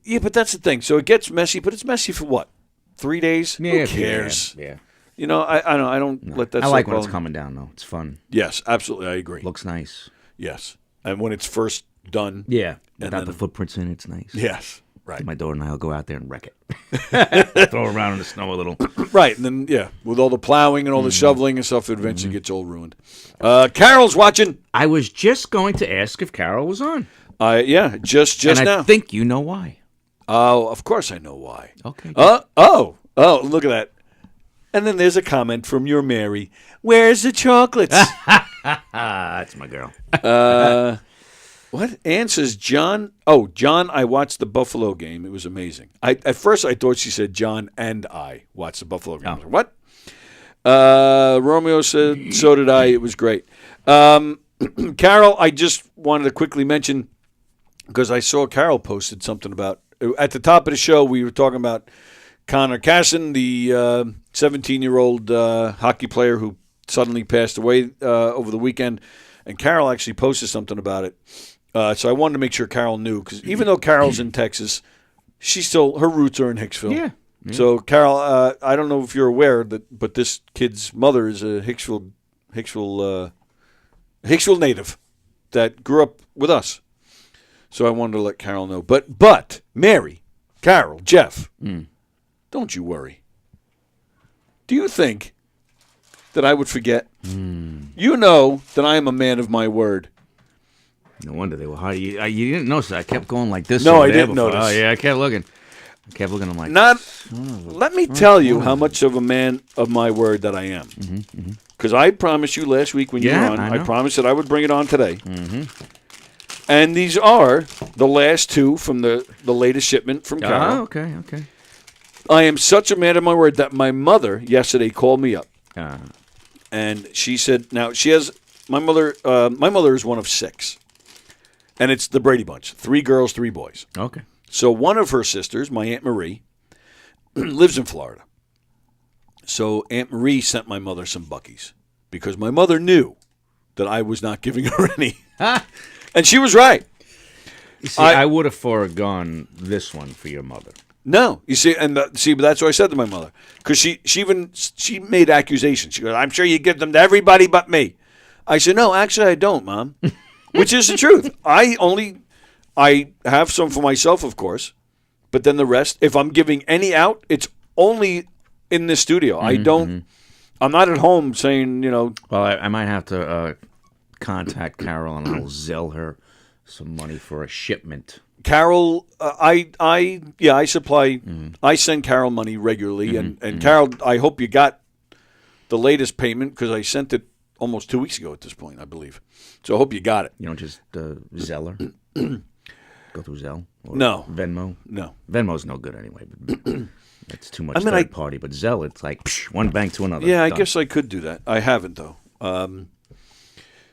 Yeah, but that's the thing. So it gets messy, but it's messy for what? 3 days? Yeah, Who cares? Yeah. I don't let that. I like stuff when it's bother me. coming down though. It's fun. Yes, absolutely. I agree. Looks nice. Yes, and when it's first done. Yeah. and Without then- the footprints in it, it's nice. Yes. Right. My daughter and I will go out there and wreck it. Throw around in the snow a little. Right, and then with all the plowing and all the shoveling and stuff, it eventually gets all ruined. Carol's watching. I was just going to ask if Carol was on. Just and now. I think you know why. Oh, of course I know why. Okay. Oh, look at that. And then there's a comment from your Mary. Where's the chocolates? That's my girl. What? Ann says, John. Oh, John, I watched the Buffalo game. It was amazing. At first, I thought she said John and I watched the Buffalo game. I was like, what? Romeo said, so did I. It was great. Carol, I just wanted to quickly mention, because I saw Carol posted something about, at the top of the show, we were talking about Connor Casson, the 17-year-old hockey player who suddenly passed away over the weekend. And Carol actually posted something about it. So I wanted to make sure Carol knew, because even though Carol's in Texas, her roots are in Hicksville. Yeah. So, Carol, I don't know if you're aware but this kid's mother is a Hicksville native that grew up with us. So I wanted to let Carol know. But Mary, Carol, Jeff, don't you worry. Do you think that I would forget? You know that I am a man of my word. No wonder they were hard. You didn't notice that. I kept going like this. No, I didn't notice. Oh, yeah, I kept looking. I'm like... Let me tell you how much of a man of my word that I am. Because I promised you last week when you were on, I promised that I would bring it on today. And these are the last two from the latest shipment from Carol. Oh, okay. I am such a man of my word that my mother yesterday called me up. And she said, now she has, my mother is one of 6. And it's the Brady Bunch, 3 girls, 3 boys. Okay. So one of her sisters, my Aunt Marie, lives in Florida. So Aunt Marie sent my mother some Buc-ee's because my mother knew that I was not giving her any. And she was right. You see, I would have foregone this one for your mother. No, you see, but that's what I said to my mother because she made accusations. She goes, "I'm sure you give them to everybody but me." I said, "No, actually, I don't, Mom," which is the truth. I have some for myself, of course, but then the rest, if I'm giving any out, it's only in this studio. I don't. I'm not at home saying, Well, I might have to contact Carol and I'll Zelle her some money for a shipment. Carol, I supply. I send Carol money regularly, and Carol, I hope you got the latest payment because I sent it almost 2 weeks ago at this point, I believe. So I hope you got it. You don't just Zelle her? Go through Zelle? Or No. Venmo? No. Venmo's no good anyway. It's too much third party. But Zelle, it's like one bank to another. Yeah, I guess I could do that. I haven't, though.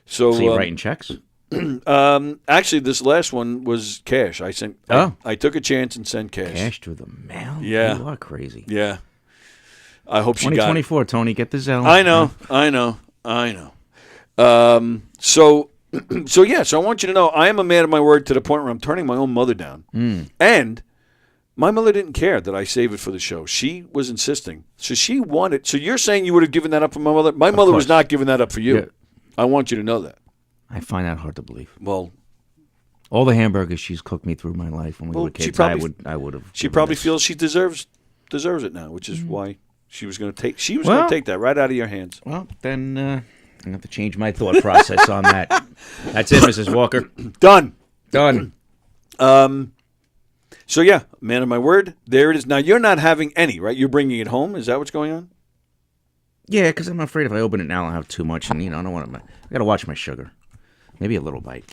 So you're writing checks? Actually, this last one was cash. I took a chance and sent cash. Cash through the mail? Yeah. You are crazy. Yeah. I hope she got it. 2024, Tony, get the Zelle. I know. So I want you to know I am a man of my word to the point where I'm turning my own mother down. And my mother didn't care that I save it for the show. She was insisting. So she wanted. So you're saying you would have given that up for my mother? My mother was not giving that up for you. Yeah. I want you to know that. I find that hard to believe. Well, all the hamburgers she's cooked me through my life when we were kids, I would have. She probably feels she deserves it now, which is why she was going to take. She was going to take that right out of your hands. Well, then I'm going to have to change my thought process on that. That's it, Mrs. Walker. Done. So yeah, man of my word. There it is. Now you're not having any, right? You're bringing it home. Is that what's going on? Yeah, because I'm afraid if I open it now, I'll have too much, and I don't want to. I got to watch my sugar. Maybe a little bite.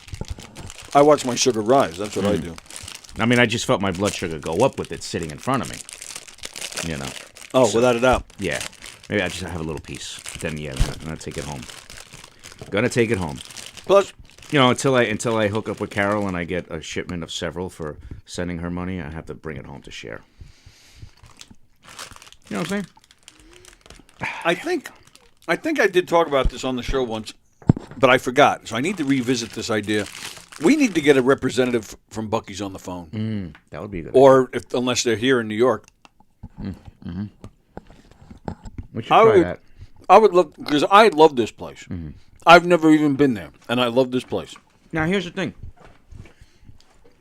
I watch my sugar rise. That's what I do. I mean, I just felt my blood sugar go up with it sitting in front of me. Oh, so, without a doubt. Yeah. Maybe I just have a little piece. Then, yeah, I'm going to take it home. Gonna take it home. Plus, until I hook up with Carol and I get a shipment of several for sending her money, I have to bring it home to share. You know what I'm saying? I think I did talk about this on the show once, but I forgot. So I need to revisit this idea. We need to get a representative from Buc-ee's on the phone. That would be a good. Or unless they're here in New York. We should try that. I would love, because I love this place. I've never even been there, and I love this place. Now, here's the thing.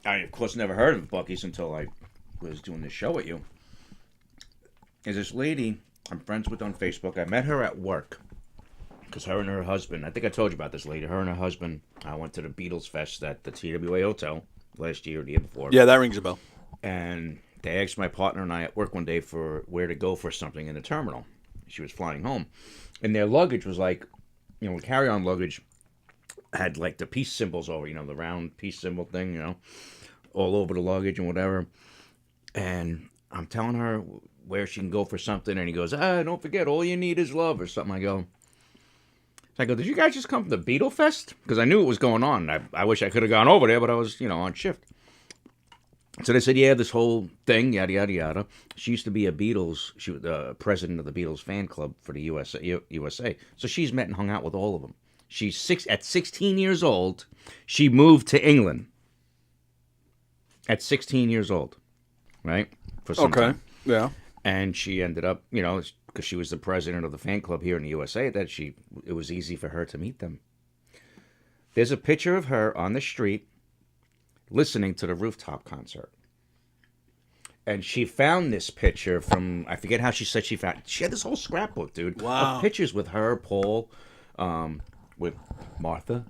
I, of course, never heard of Buc-ee's until I was doing this show with you. There's this lady I'm friends with on Facebook. I met her at work because her and her husband, I think I told you about this lady, her and her husband went to the Beatles Fest at the TWA Hotel last year or the year before. Yeah, that rings a bell. And they asked my partner and I at work one day for where to go for something in the terminal. She was flying home. And their luggage was like, carry-on luggage had like the peace symbols over, the round peace symbol thing, all over the luggage and whatever. And I'm telling her where she can go for something, and he goes, don't forget, all you need is love, or something. I go, did you guys just come from the Beatle Fest? Because I knew what was going on. I wish I could have gone over there, but I was, on shift. So they said, yeah, this whole thing, yada, yada, yada. She used to be she was the president of the Beatles fan club for the USA. So she's met and hung out with all of them. At 16 years old, she moved to England. At 16 years old, right? For some time. Yeah. And she ended up, you know, because she was the president of the fan club here in the USA, that it was easy for her to meet them. There's a picture of her on the street listening to the rooftop concert. And she found this picture from, I forget how she said she found, she had this whole scrapbook, dude. Wow. Of pictures with her, Paul, with Martha,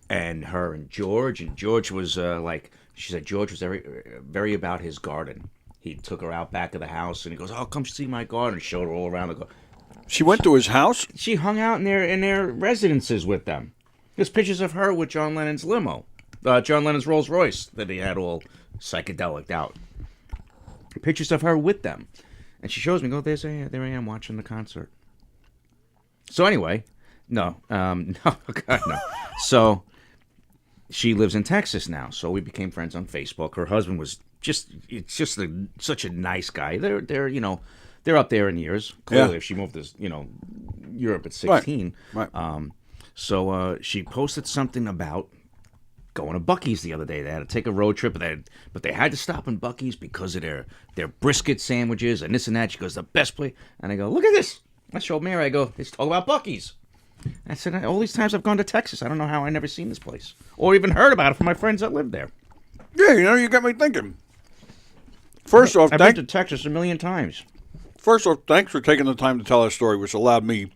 and her and George. And George was she said George was very, very about his garden. He took her out back of the house, and he goes, "Oh, come see my garden." Showed her all around the garden. She went to his house? She hung out in their residences with them. There's pictures of her with John Lennon's limo, John Lennon's Rolls Royce that he had all psychedelic out. Pictures of her with them, and she shows me. Go, there I am watching the concert. So anyway, no, God, no. So she lives in Texas now. So we became friends on Facebook. Her husband was such a nice guy. They're up there in years. Clearly, if she moved to Europe at 16, right. So she posted something about going to Buc-ee's the other day. They had to take a road trip, but they had to stop in Buc-ee's because of their brisket sandwiches and this and that. She goes, the best place. And I go, look at this. I showed Mary. I go, let's talk about Buc-ee's. I said, all these times I've gone to Texas, I don't know how I never seen this place or even heard about it from my friends that live there. Yeah, you got me thinking. First off, I've been to Texas a million times. First off, thanks for taking the time to tell our story, which allowed me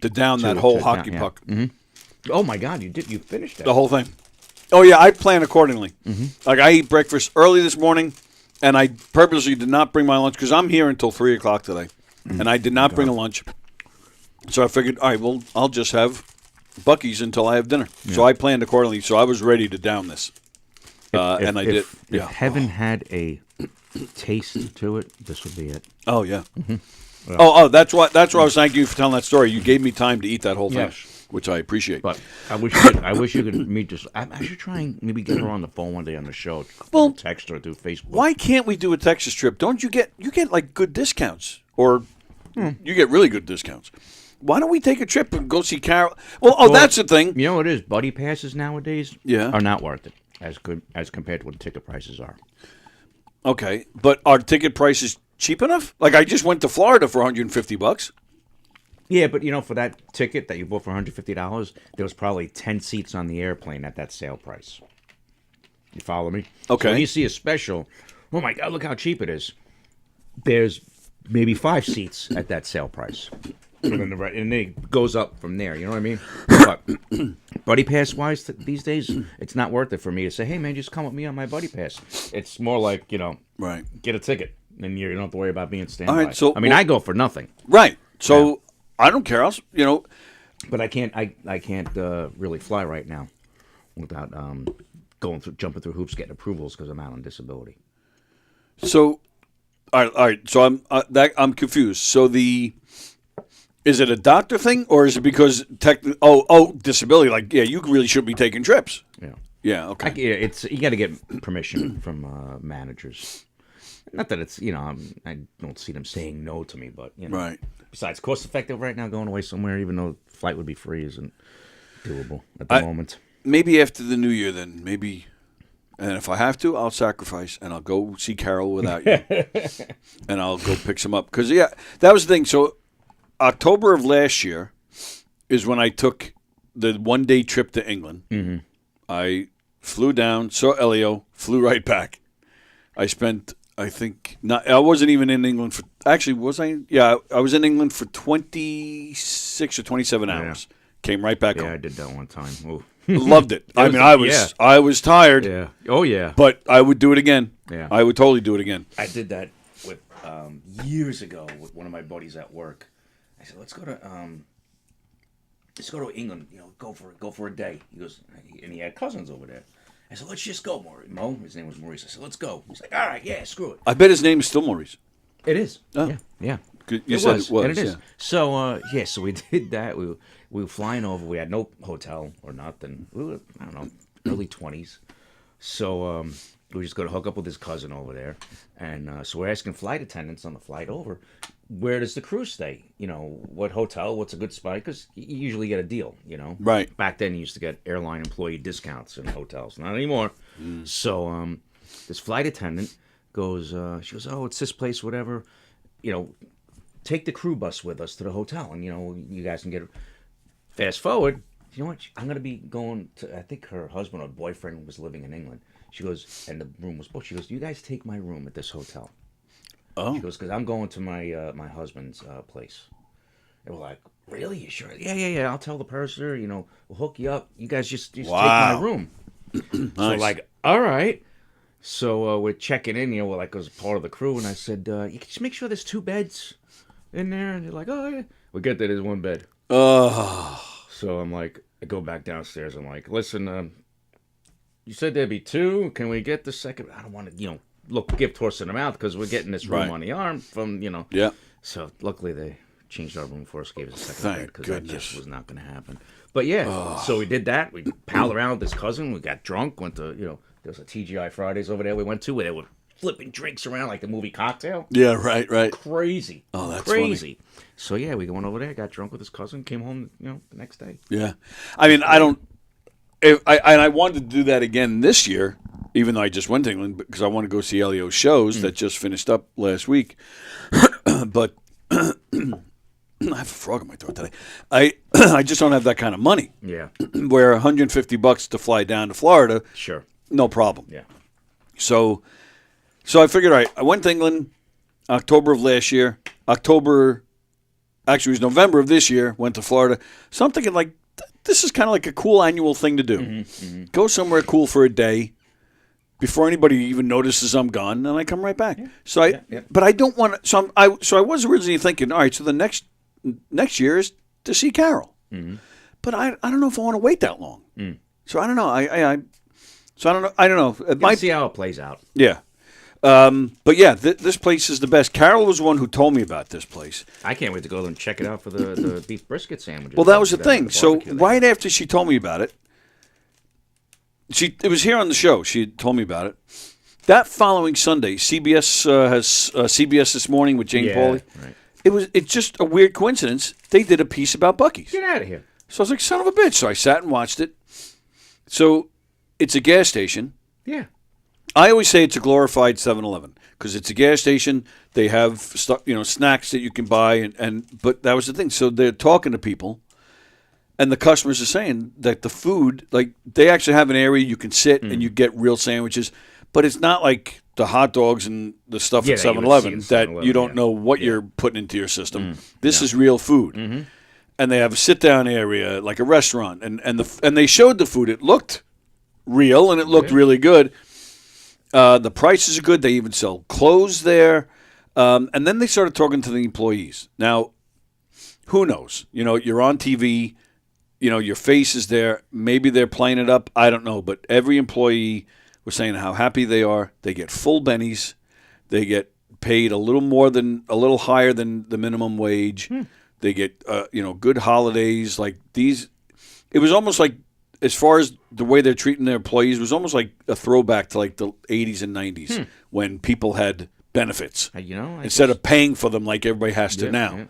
to down that whole hockey puck. Mm-hmm. Oh my God, you did! You finished that. The whole thing. Oh yeah, I plan accordingly. Like I eat breakfast early this morning, and I purposely did not bring my lunch because I'm here until 3:00 today, and I did not bring a lunch. So I figured, all right, well, I'll just have Buc-ee's until I have dinner. Yeah. So I planned accordingly. So I was ready to down this, and I did. If heaven had a taste to it, this would be it. Oh yeah. Oh, that's why I was thanking you for telling that story. You gave me time to eat that whole thing, which I appreciate. But I wish you could meet this. I should try and maybe get her on the phone one day on the show. Well, text her through Facebook. Why can't we do a Texas trip? Don't you get like good discounts, or you get really good discounts? Why don't we take a trip and go see Carol? Well, that's the thing. You know what it is? Buddy passes nowadays are not worth it as compared to what the ticket prices are. Okay, but are ticket prices cheap enough? Like I just went to Florida for $150. Yeah, but for that ticket that you bought for $150, there was probably 10 seats on the airplane at that sale price. You follow me? Okay. So when you see a special, oh my God, look how cheap it is. There's maybe 5 seats at that sale price. And then it goes up from there, you know what I mean? But Buddy Pass wise, these days, it's not worth it for me to say, hey man, just come with me on my Buddy Pass. It's more like, right, get a ticket. And you don't have to worry about being standby. All right, so, I go for nothing. Right. So I don't care. But I can't really fly right now without jumping through hoops, getting approvals because I'm out on disability. So, all right. So I'm confused. So is it a doctor thing, or is it because disability? Like, you really should be taking trips. Yeah. Yeah. Okay. You got to get permission from managers. Not that it's I don't see them saying no to me, but right. Besides, cost effective right now, going away somewhere, even though the flight would be free, isn't doable at the moment. Maybe after the new year, then maybe. And if I have to, I'll sacrifice and I'll go see Carol without you, and I'll go pick some up because that was the thing. So October of last year is when I took the 1-day trip to England. Mm-hmm. I flew down, saw Elio, flew right back. I spent. I wasn't even in England for. Actually, was I? Yeah, I was in England for 26 or 27 hours. Came right back home. Yeah, I did that one time. Ooh. Loved it. I was tired. Yeah. Oh yeah. But I would do it again. Yeah. I would totally do it again. I did that with years ago with one of my buddies at work. I said, let's go to England. Go for a day. He goes, and he had cousins over there. I said, let's just go, Mo. His name was Maurice. I said, let's go. He's like, all right, yeah, screw it. I bet his name is still Maurice. It is. Oh. Yeah. You said it was. And it is. So, so we did that. We were flying over. We had no hotel or nothing. We were, I don't know, early 20s. So we were just going to hook up with his cousin over there. And so we're asking flight attendants on the flight over, where does the crew stay? What hotel? What's a good spot? Because you usually get a deal, Right. Back then, you used to get airline employee discounts in hotels. Not anymore. So this flight attendant she goes, oh, it's this place, whatever. Take the crew bus with us to the hotel, and you guys can get it. Fast forward, you know what? I'm going to be going to, I think her husband or boyfriend was living in England. She goes, and the room was booked. She goes, you guys take my room at this hotel. Oh. She goes, because I'm going to my my husband's place. And we're like, really? You sure? Yeah. I'll tell the purser, we'll hook you up. You guys just take my room. Nice. So like, all right. So we're checking in, we're like, as part of the crew, and I said, you can just make sure there's 2 beds in there. And they're like, oh, yeah. We get that there's 1 bed. Oh. So I'm like, I go back downstairs. I'm like, listen, you said there'd be 2. Can we get the second? I don't want to, give Torsten in the mouth because we're getting this room on the arm from, Yeah. So luckily they changed our room for us, gave us a second Thank bed because that goodness. just was not going to happen. But yeah, so we did that. We palled around with this cousin. We got drunk. Went to, there was a TGI Fridays over there we went to where they were flipping drinks around like the movie Cocktail. Yeah, right. Crazy. Oh, that's crazy. funny. So yeah, we went over there, got drunk with his cousin, came home, the next day. Yeah. I mean, I wanted to do that again this year, even though I just went to England, because I want to go see Elio's shows that just finished up last week. But I have a frog in my throat today. I just don't have that kind of money. Yeah. Where $150 to fly down to Florida. Sure. No problem. Yeah. So I figured, all right, I went to England October of last year. Actually, it was November of this year, went to Florida. So I'm thinking, like, this is kind of like a cool annual thing to do. Go somewhere cool for a day before anybody even notices I'm gone, and I come right back. Yeah. But I don't want to. So I was originally thinking, all right, so the next year is to see Carol. But I don't know if I want to wait that long. So I don't know. So I don't know. It might see how it plays out. Yeah. But yeah, this place is the best. Carol was the one who told me about this place. I can't wait to go there and check it out for the beef brisket sandwiches. Well, that was the thing. So right after she told me about it, it was here on the show. She had told me about it. That following Sunday, CBS has CBS This Morning with Jane Pauley. Right. It's just a weird coincidence. They did a piece about Buc-ee's. Get out of here. So I was like, son of a bitch. So I sat and watched it. So it's a gas station. Yeah. I always say it's a glorified 7-Eleven because it's a gas station. They have stuff, snacks that you can buy, but that was the thing. So they're talking to people, and the customers are saying that the food, like they actually have an area you can sit and you get real sandwiches, but it's not like the hot dogs and the stuff at 7-Eleven that you don't know what you're putting into your system. This is real food, and they have a sit-down area like a restaurant, and they showed the food. It looked real and it looked really good. The prices are good. They even sell clothes there. And then they started talking to the employees. Now, who knows? You're on TV. Your face is there. Maybe they're playing it up. I don't know. But every employee was saying how happy they are. They get full bennies. They get paid a little higher than the minimum wage. They get, good holidays. Like these, it was almost like, as far as the way they're treating their employees, was almost like a throwback to like the 80s and 90s when people had benefits instead of paying for them like everybody has to now. Yeah.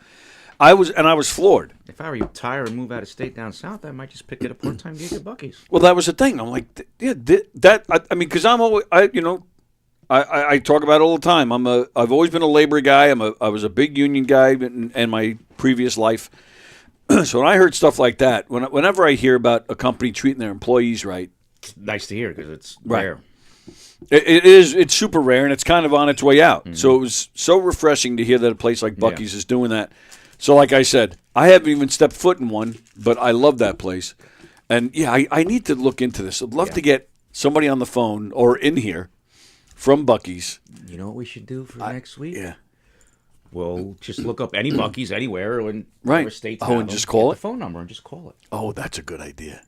I was floored. If I retire and move out of state down south, I might just pick it a part-time gig at Buc-ee's. Well, that was the thing. I'm like, because I'm always, I talk about it all the time. I've always been a labor guy. I was a big union guy in my previous life. So when I heard stuff like that, whenever I hear about a company treating their employees right, it's nice to hear because it's rare. It's super rare, and it's kind of on its way out. So it was so refreshing to hear that a place like Buc-ee's is doing that. So like I said, I haven't even stepped foot in one, but I love that place. And yeah, I need to look into this. I'd love to get somebody on the phone or in here from Buc-ee's. You know what we should do for next week? Yeah. We'll just look up any Buc-ee's anywhere in whatever states. And just call it? The phone number and just call it. Oh, that's a good idea.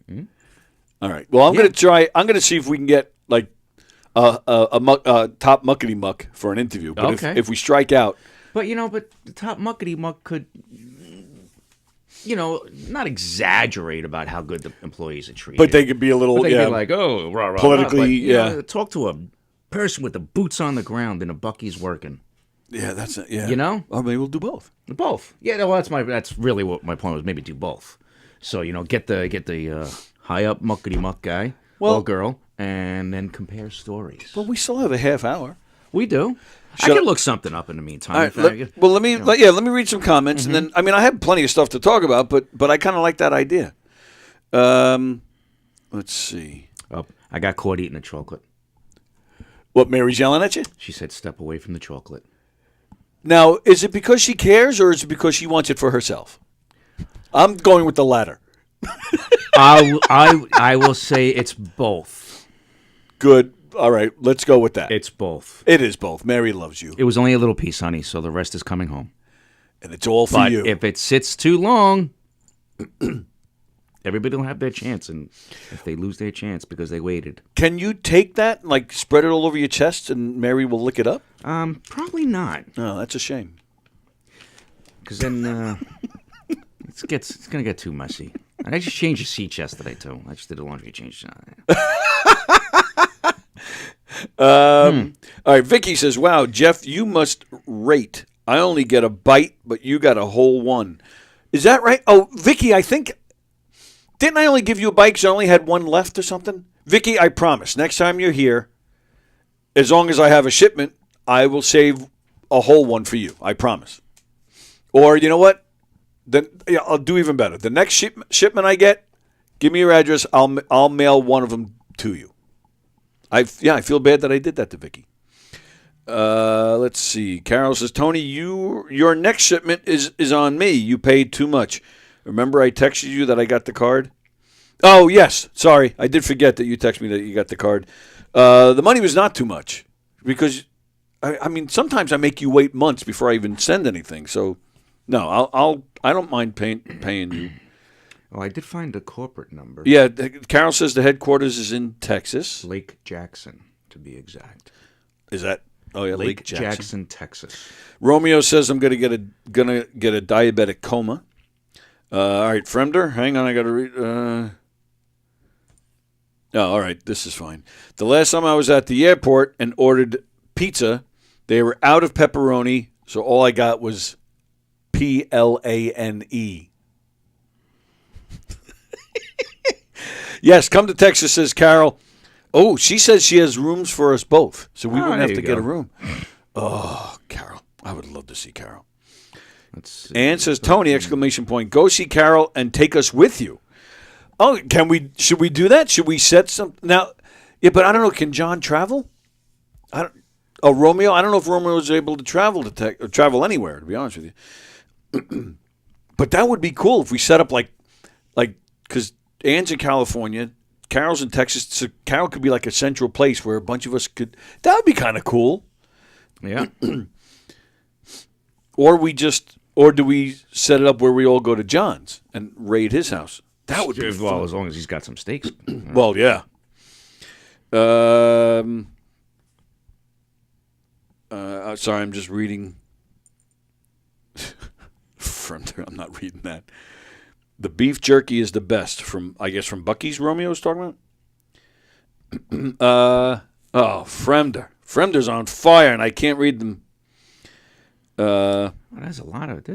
All right. Well, I'm going to try. I'm going to see if we can get like a top muckety muck for an interview. But if we strike out. But the top muckety muck could, not exaggerate about how good the employees are treated. But they could be a little, but they could be like, oh, rah, rah, politically, rah. But, talk to a person with the boots on the ground in a Buc-ee's working. Yeah, that's it. Yeah, or maybe we'll do both. Both. Yeah, well, that's really what my point was. Maybe do both. So get the high up muckety muck guy or girl, and then compare stories. Well, we still have a half hour. We do. I Shut can up. look something up in the meantime. All right, let me read some comments, and then I have plenty of stuff to talk about, but I kind of like that idea. Let's see. Oh, I got caught eating the chocolate. What, Mary's yelling at you? She said, "Step away from the chocolate." Now, is it because she cares, or is it because she wants it for herself? I'm going with the latter. I will say it's both. Good. All right, let's go with that. It's both. It is both. Mary loves you. It was only a little piece, honey, so the rest is coming home. And it's all for but you. If it sits too long, everybody will have their chance, and if they lose their chance because they waited. Can you take that, like spread it all over your chest, and Mary will lick it up? Probably not. No, that's a shame. Because then it's gonna get too messy. I just changed the seats yesterday too. I just did a laundry change. All right, Vicky says, "Wow, Jeff, you must rate. I only get a bite, but you got a whole one. Is that right? Oh, Vicky, I think didn't I only give you a bite because I only had one left or something? Vicky, I promise. Next time you're here, as long as I have a shipment, I will save a whole one for you. I promise. Or you know what? Then I'll do even better. The next shipment I get, give me your address. I'll mail one of them to you. I feel bad that I did that to Vicky. Let's see. Carol says, Tony, your next shipment is on me. You paid too much. Remember I texted you that I got the card? Oh, yes. Sorry. I did forget that you texted me that you got the card. The money was not too much because, I mean, sometimes I make you wait months before I even send anything. So, no, I don't mind paying you. Oh, I did find a corporate number. Yeah, Carol says the headquarters is in Texas. Lake Jackson, to be exact. Is that? Oh yeah, Lake Jackson, Texas. Romeo says I'm gonna get a diabetic coma. All right, Fremder, hang on, I gotta read. Oh, all right, this is fine. The last time I was at the airport and ordered pizza, they were out of pepperoni, so all I got was PLANE. Yes, come to Texas, says Carol. Oh, she says she has rooms for us both, so we wouldn't have to get a room. Oh, Carol. I would love to see Carol. Let's see. Ann says, Tony, exclamation point. Go see Carol and take us with you. Oh, should we do that? Should we set some? Now, yeah, but I don't know. Can John travel? Romeo? I don't know if Romeo is able to travel travel anywhere, to be honest with you. But that would be cool if we set up like, because Ann's in California, Carol's in Texas, so Carol could be like a central place where a bunch of us could. That would be kind of cool. Yeah. Or do we set it up where we all go to John's and raid his house? That would be fun. As long as he's got some steaks. Well, yeah. Sorry, I'm just reading. I'm not reading that. The beef jerky is the best from Bucky's. Romeo's talking about. Fremder. Fremder's on fire, and I can't read them. There's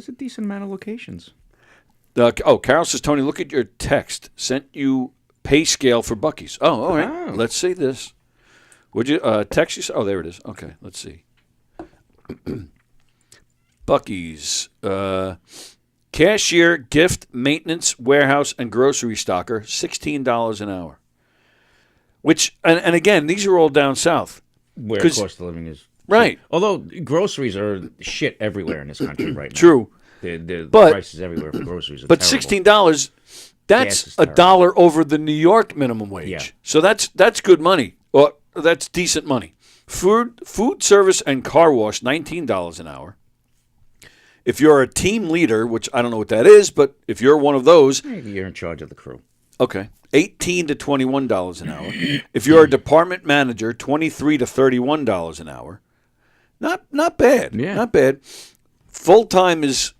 a decent amount of locations. Carol says, Tony, look at your text. Sent you pay scale for Bucky's. Oh, all right. Oh. Let's see this. Would you text you? Oh, there it is. Okay, let's see. Bucky's. Cashier, gift, maintenance, warehouse, and grocery stocker, $16 an hour. Which, and again, these are all down south. Where cost of living is. Right. Although groceries are shit everywhere in this country right now. True. The But- prices everywhere for groceries are But terrible. $16, that's Gas is $1 over the New York minimum wage. Yeah. So that's good money. Or that's decent money. Food service, and car wash, $19 an hour. If you're a team leader, which I don't know what that is, but if you're one of those, Maybe you're in charge of the crew. okay, $18 to $21 an hour. If you're a department manager, $23 to $31 an hour. Not bad. Yeah. Not bad. Full-time is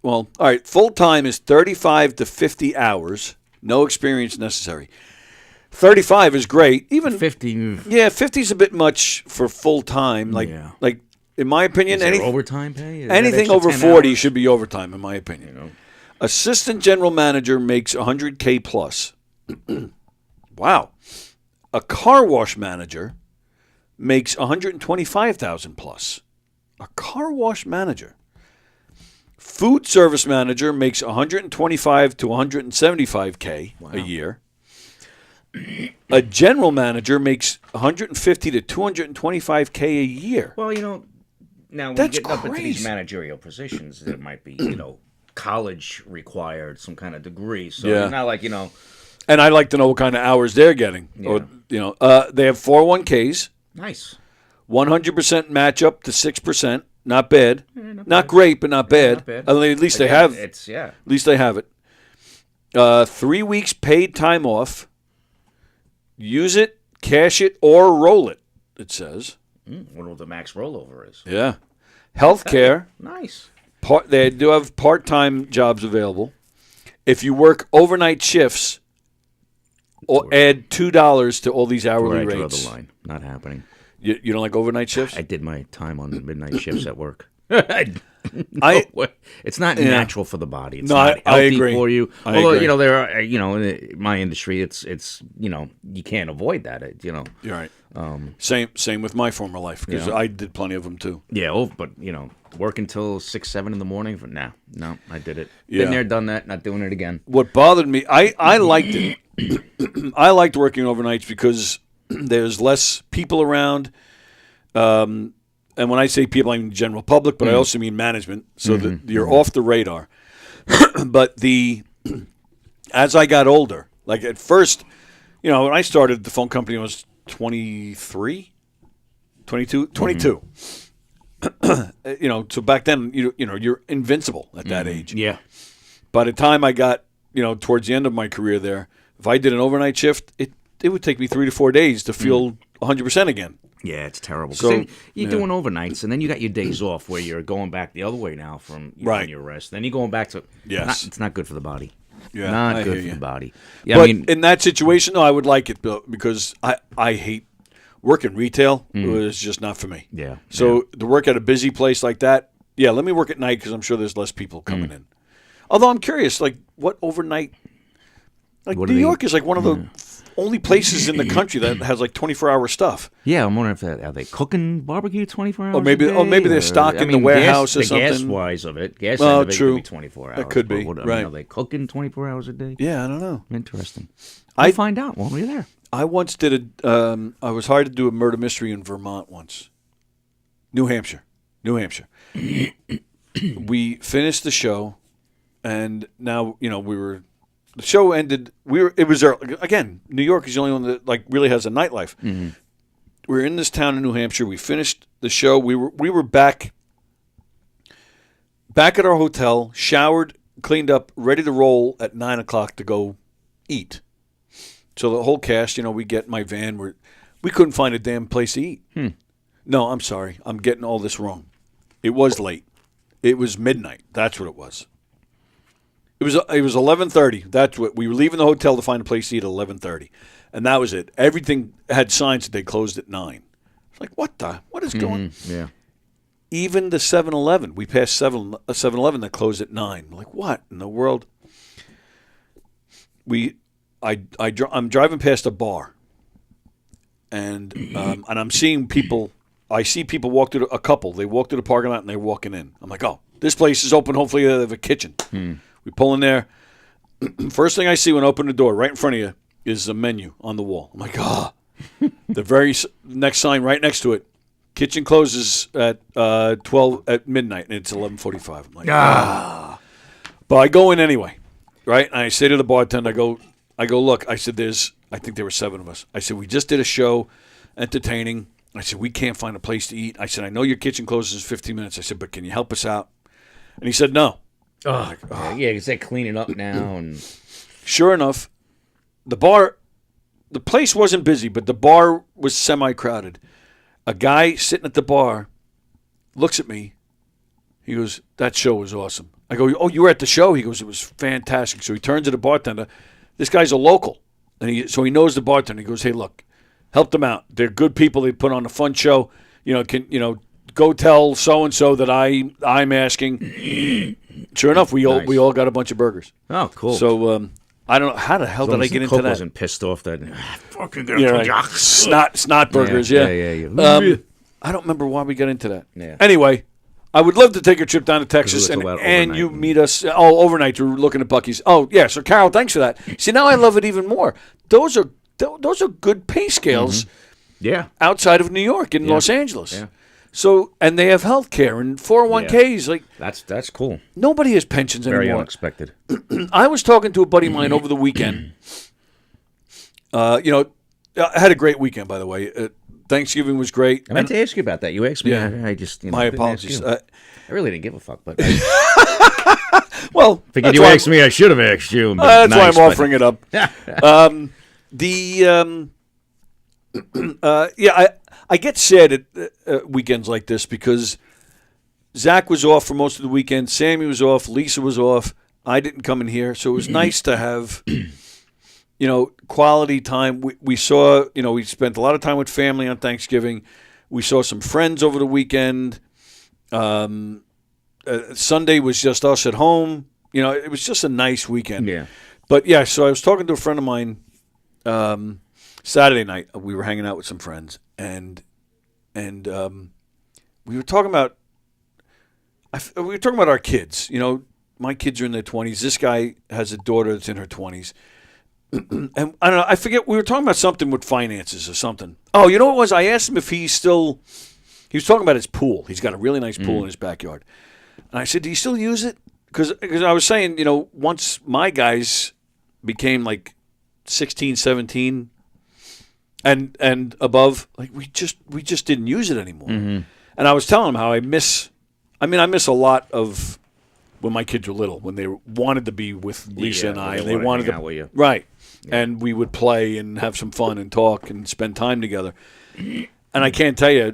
all right, full-time is 35 to 50 hours. No experience necessary. 35 is great. Even 50. Yeah, 50 is a bit much for full-time. Like in my opinion, Is there overtime pay? Is that anything extra over 10 40 hours? should be overtime, in my opinion. Assistant general manager makes $100K plus. Wow. A car wash manager makes $125,000 plus. A car wash manager. Food service manager makes $125 to $175K a year. A general manager makes $150 to $225K a year. Well, now when That's you get up into these crazy. managerial positions, there might be, college required, some kind of degree. So Yeah. it's not like, And I like to know what kind of hours they're getting. Or they have 401ks. Nice. 100% match up to 6%. Not bad. Not great, but not bad. not bad. I mean, at least they Again, have. At least they have it. 3 weeks paid time off. Use it, cash it, or roll it. It says. Wonder what the max rollover is. Yeah. Healthcare. Nice. They do have part-time jobs available. If you work overnight shifts, or add $2 to all these hourly Right, draw rates. the line. Not happening. You don't like overnight shifts? I did my time on the midnight shifts at work. It's not natural for the body. It's not healthy I agree. for you. I Although agree. there are, in my industry, it's you can't avoid that. You're right. Same with my former life because I did plenty of them too. Yeah, but work until 6, 7 in the morning. No, I did it. Yeah. Been there, done that. Not doing it again. What bothered me, I liked it. I liked working overnights because there's less people around. And when I say people, I mean general public, but I also mean management, so that you're off the radar. But as I got older, like at first, when I started the phone company, I was 22. So back then, you're invincible at that age. Yeah. By the time I got, towards the end of my career there, if I did an overnight shift, it would take me 3 to 4 days to feel 100% again. Yeah, it's terrible. So, you're doing overnights, and then you got your days off where you're going back the other way now from Right. your rest. Then you're going back to it's not good for the body. Yeah, not I good hear for you. the body. Yeah, But I mean, in that situation, though, I would like it because I hate working retail. It was just not for me. Yeah. So to work at a busy place like that, let me work at night because I'm sure there's less people coming in. Although I'm curious, like what overnight? Like What New do they- York is like one of the only places in the country that has like 24-hour stuff. yeah, I'm wondering if are they cooking barbecue 24 hours Or maybe- a day? or maybe they're stocking the warehouse or the gas something. wise of it. Gas Well, end of it true. could be 24 hours. That could but be, right. are they cooking 24 hours a day? Yeah, I don't know. Interesting. I- We'll find out when we're there. I once did I was hired to do a murder mystery in Vermont once. New Hampshire. We finished the show, and now, the show ended. It was early. Again, New York is the only one that really has a nightlife. We were in this town in New Hampshire. We finished the show. We were back at our hotel, showered, cleaned up, ready to roll at 9:00 to go eat. So the whole cast, we get in my van. We couldn't find a damn place to eat. No, I'm sorry. I'm getting all this wrong. It was late. It was midnight. That's what it was. It was 11:30. That's what we were leaving the hotel to find a place to eat at 11:30, and that was it. Everything had signs that they closed at 9. It's like what is going? Yeah. Even the 7-Eleven, we passed 7-Eleven that closed at 9. I'm like, what in the world? I'm driving past a bar, and I'm seeing people. I see people walk through a couple. They walk through the parking lot and they're walking in. I'm like, oh, this place is open. Hopefully they have a kitchen. We pull in there. First thing I see when I open the door, right in front of you, is a menu on the wall. I'm like, the very next sign right next to it, kitchen closes at 12 at midnight, and it's 11:45. I'm like, But I go in anyway, right? And I say to the bartender, I go, look. I said, I think there were 7 of us. I said, we just did a show, entertaining. I said, we can't find a place to eat. I said, I know your kitchen closes in 15 minutes. I said, but can you help us out? And he said, no. Yeah, because they're cleaning up now. And Sure enough, the place wasn't busy, but the bar was semi-crowded. A guy sitting at the bar looks at me. He goes, that show was awesome. I go, oh, you were at the show? He goes, it was fantastic. So he turns to the bartender. This guy's a local. So he knows the bartender. He goes, hey, look, help them out. They're good people. They put on a fun show. Go tell so-and-so that I'm asking. Sure enough, we all got a bunch of burgers. Oh, cool. So I don't know how the hell As long did I as get the into Coke that. wasn't pissed off that fucking get Yeah, a right. Snot burgers. Yeah. I don't remember why we got into that. Yeah. Anyway, I would love to take a trip down to Texas we and, were talking about and overnight you and- meet us. Oh, overnight. We're looking at Buc-ee's. Oh, yeah. So, Carol, thanks for that. See, now I love it even more. Those are good pay scales. Yeah. Outside of New York in Los Angeles. Yeah. So, and they have health care and 401ks. Like that's cool. Nobody has pensions Very anymore. unexpected. I was talking to a buddy of mine over the weekend. I had a great weekend, by the way. Thanksgiving was great. I meant to ask you about that. You asked me. Yeah. I just my didn't ask apologies. you. I really didn't give a fuck, but well, figured you asked me. I should have asked you. That's why I'm offering it up. I get sad at weekends like this because Zach was off for most of the weekend. Sammy was off. Lisa was off. I didn't come in here, so it was nice to have, quality time. We saw, we spent a lot of time with family on Thanksgiving. We saw some friends over the weekend. Sunday was just us at home. It was just a nice weekend. Yeah. But yeah, so I was talking to a friend of mine. Saturday night, we were hanging out with some friends, and we were talking about our kids. My kids are in their 20s. This guy has a daughter that's in her 20s, and I don't know. I forget. We were talking about something with finances or something. Oh, you know what it was? I asked him if he was talking about his pool. He's got a really nice pool in his backyard, and I said, "Do you still use it?" Because I was saying, once my guys became like 16, 17. And above, like we just didn't use it anymore. And I was telling him how I miss a lot of when my kids were little, when they wanted to be with Lisa and I, and they wanted to, with you. right, and we would play and have some fun and talk and spend time together. And I can't tell you,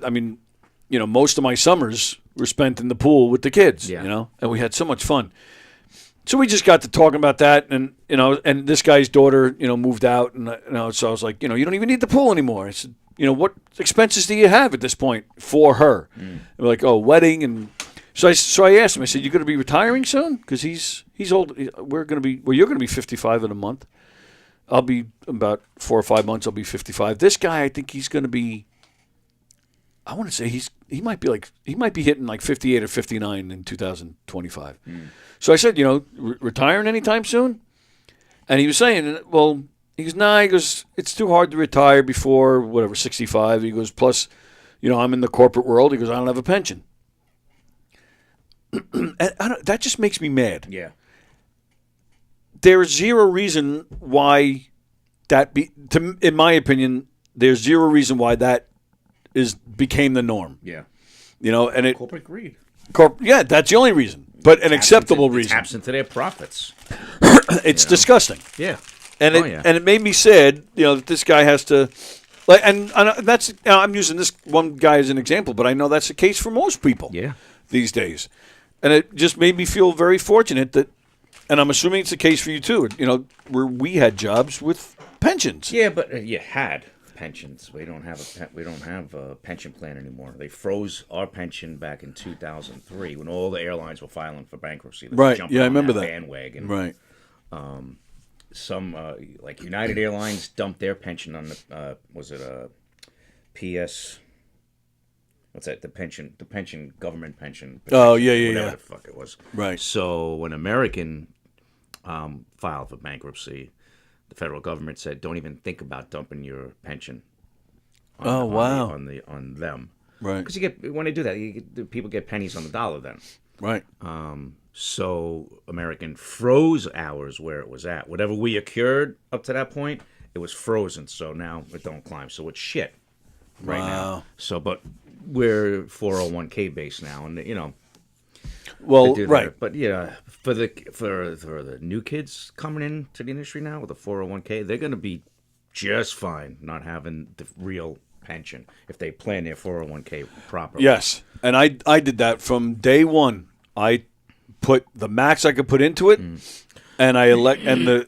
most of my summers were spent in the pool with the kids, and we had so much fun. So we just got to talking about that, and and this guy's daughter, moved out, and so I was like, you don't even need the pool anymore. I said, what expenses do you have at this point for her? And we're like, oh, wedding, and so I asked him. I said, you going to be retiring soon? Because he's old. You're going to be 55 in a month. I'll be about 4 or 5 months. I'll be 55. This guy, I think he's going to be. I want to say he might be hitting like 58 or 59 in 2025. So I said, retiring anytime soon? And he was saying, well, he goes, nah, he goes, it's too hard to retire before, 65. He goes, plus, I'm in the corporate world. He goes, I don't have a pension. And that just makes me mad. Yeah. There's zero reason why in my opinion, there's zero reason why that became the norm. Yeah. And corporate greed. Yeah, that's the only reason. But an acceptable reason. It taps into their profits. It's disgusting. Yeah. And it made me sad, that this guy has to, and that's I'm using this one guy as an example, but I know that's the case for most people. Yeah. These days, and it just made me feel very fortunate that, and I'm assuming it's the case for you too. Where we had jobs with pensions. Yeah, but you had pensions. We don't have a pension plan anymore. They froze our pension back in 2003 when all the airlines were filing for bankruptcy. Right. Yeah, I remember that bandwagon. Right. Some like United Airlines dumped their pension on the was it a PS? What's that? The pension government pension. Oh yeah. Whatever the fuck it was. Right. So when American filed for bankruptcy, the federal government said, "Don't even think about dumping your pension." On them, right? Because when they do that, people get pennies on the dollar then, right? So American froze ours where it was at. Whatever we accrued up to that point, it was frozen. So now it don't climb. So it's shit right now. So, but we're 401k based now, and Well, right. But yeah, for the new kids coming into the industry now with a 401k, they're going to be just fine not having the real pension if they plan their 401k properly. Yes, and I did that from day one. I put the max I could put into it, and the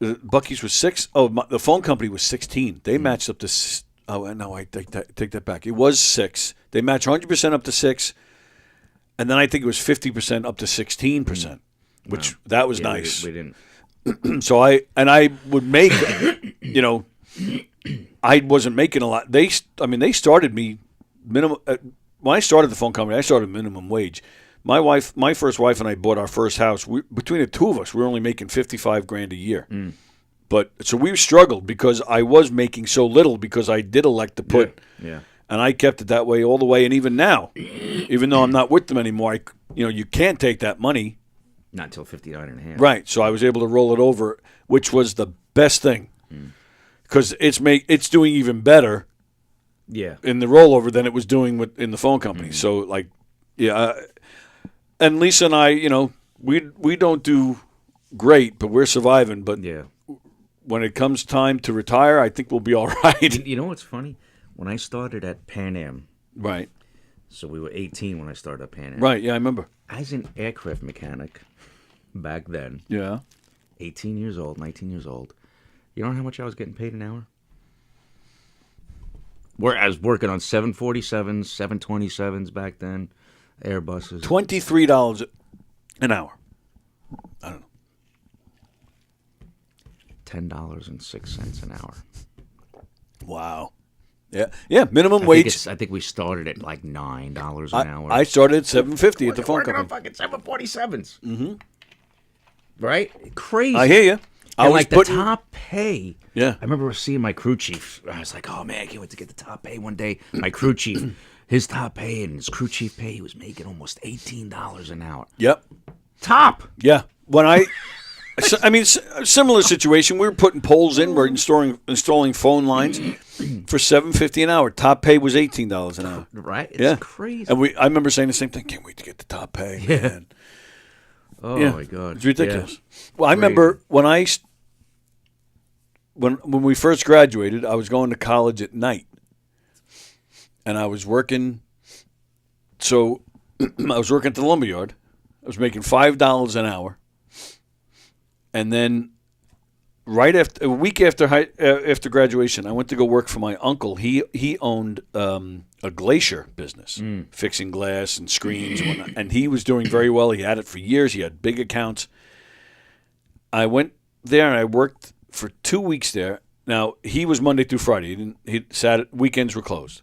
Buc-ee's was 6. Oh, the phone company was 16. They matched up to. Oh no, I take that back. It was 6. They matched 100% up to 6. And then I think it was 50% up to 16%, which that was nice. We didn't. So I would make, you know, I wasn't making a lot. They started me minimum. When I started the phone company, I started minimum wage. My first wife and I bought our first house. Between the two of us, we were only making $55,000 a year. But so we struggled because I was making so little because I did elect to put, and I kept it that way all the way. And even now, even though I'm not with them anymore, you can't take that money. Not until 59.5. Right. So I was able to roll it over, which was the best thing because it's doing even better. Yeah. In the rollover than it was doing in the phone company. So and Lisa and I, we don't do great, but we're surviving. But when it comes time to retire, I think we'll be all right. You know what's funny? When I started at Pan Am. Right. So we were 18 when I started at Pan Am. Right, yeah, I remember. I was an aircraft mechanic back then. Yeah. 18 years old, 19 years old. You know how much I was getting paid an hour? I was working on 747s, 727s back then, Airbuses. $23 an hour. I don't know. $10.06 an hour. Wow. Yeah. Minimum wage. I think we started at like $9 an hour. I started at $7.50 at the phone company. Working on fucking 747s. Mm-hmm. Right? Crazy. I hear you. And like the top pay. Yeah. I remember seeing my crew chief. I was like, oh man, I can't wait to get the top pay one day. My crew chief, his top pay and his crew chief pay, he was making almost $18 an hour. Yep. Top. Yeah. When similar situation. We were putting poles in. We're installing phone lines for $7.50 an hour. Top pay was $18 an hour. Right? It's crazy. And I remember saying the same thing. Can't wait to get the top pay. Yeah. Man. Oh my God. It's ridiculous. Yeah. Well, I remember when we first graduated, I was going to college at night, and I was working. So I was working at the lumberyard. I was making $5 an hour, and then a week after graduation, I went to go work for my uncle. He owned a glacier business, fixing glass and screens and whatnot, and he was doing very well. He had it for years. He had big accounts. I went there and I worked for 2 weeks there. Now, he was Monday through Friday. Weekends were closed.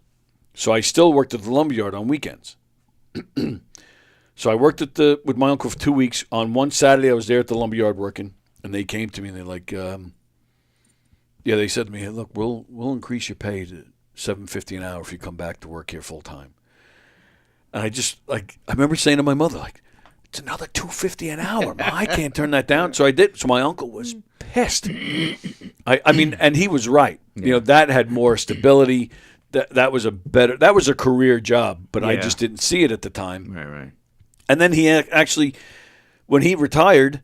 So I still worked at the lumberyard on weekends. So I worked with my uncle for 2 weeks. On one Saturday, I was there at the lumberyard working, and they came to me and they're like, they said to me, hey, look, we'll increase your pay to $7.50 an hour if you come back to work here full time. And I remember saying to my mother, like, it's another $2.50 an hour, Ma. I can't turn that down. So I did. So my uncle was pissed. And he was right. Yeah. That had more stability. That was a career job, but I just didn't see it at the time. Right. And then he actually, when he retired,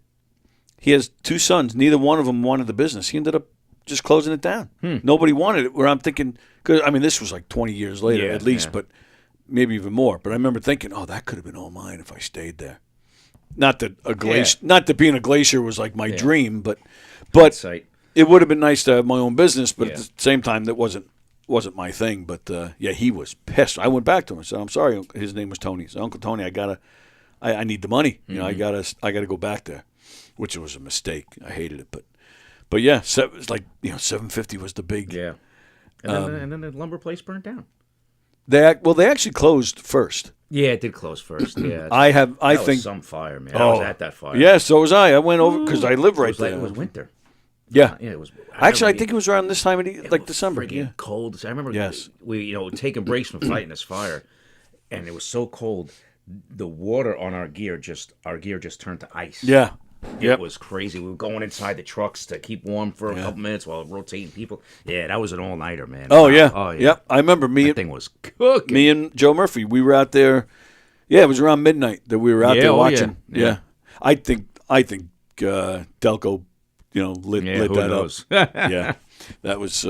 he has 2 sons. Neither one of them wanted the business. He ended up just closing it down. Nobody wanted it. Where I'm thinking, because this was like 20 years later at least, but maybe even more. But I remember thinking, oh, that could have been all mine if I stayed there. Not that being a glacier was like my dream, but it would have been nice to have my own business. But at the same time, that wasn't my thing. But he was pissed. I went back to him and said, "I'm sorry." His name was Tony. So Uncle Tony, I need the money. I gotta go back there, which was a mistake. I hated it, but yeah, it's like $7.50 was the big And then the lumber place burnt down. They actually closed first. Yeah, it did close first. Yeah, I think was some fire, man. I was at that fire. Yeah, so was I. I went over because I live right there. It was winter. Yeah, yeah. It was. I think it was around this time of December. Yeah, cold. I remember. Yes, we taking breaks from fighting this fire, and it was so cold. The water on our gear just turned to ice. Yeah. It was crazy. We were going inside the trucks to keep warm for a couple minutes while rotating people. Yeah, that was an all-nighter, man. Oh, yeah. Oh, yeah. Yep. I remember that thing was cooking. Me and Joe Murphy, we were out there. Yeah, it was around midnight that we were out there watching. Yeah. I think Delco, lit that up. Yeah. That was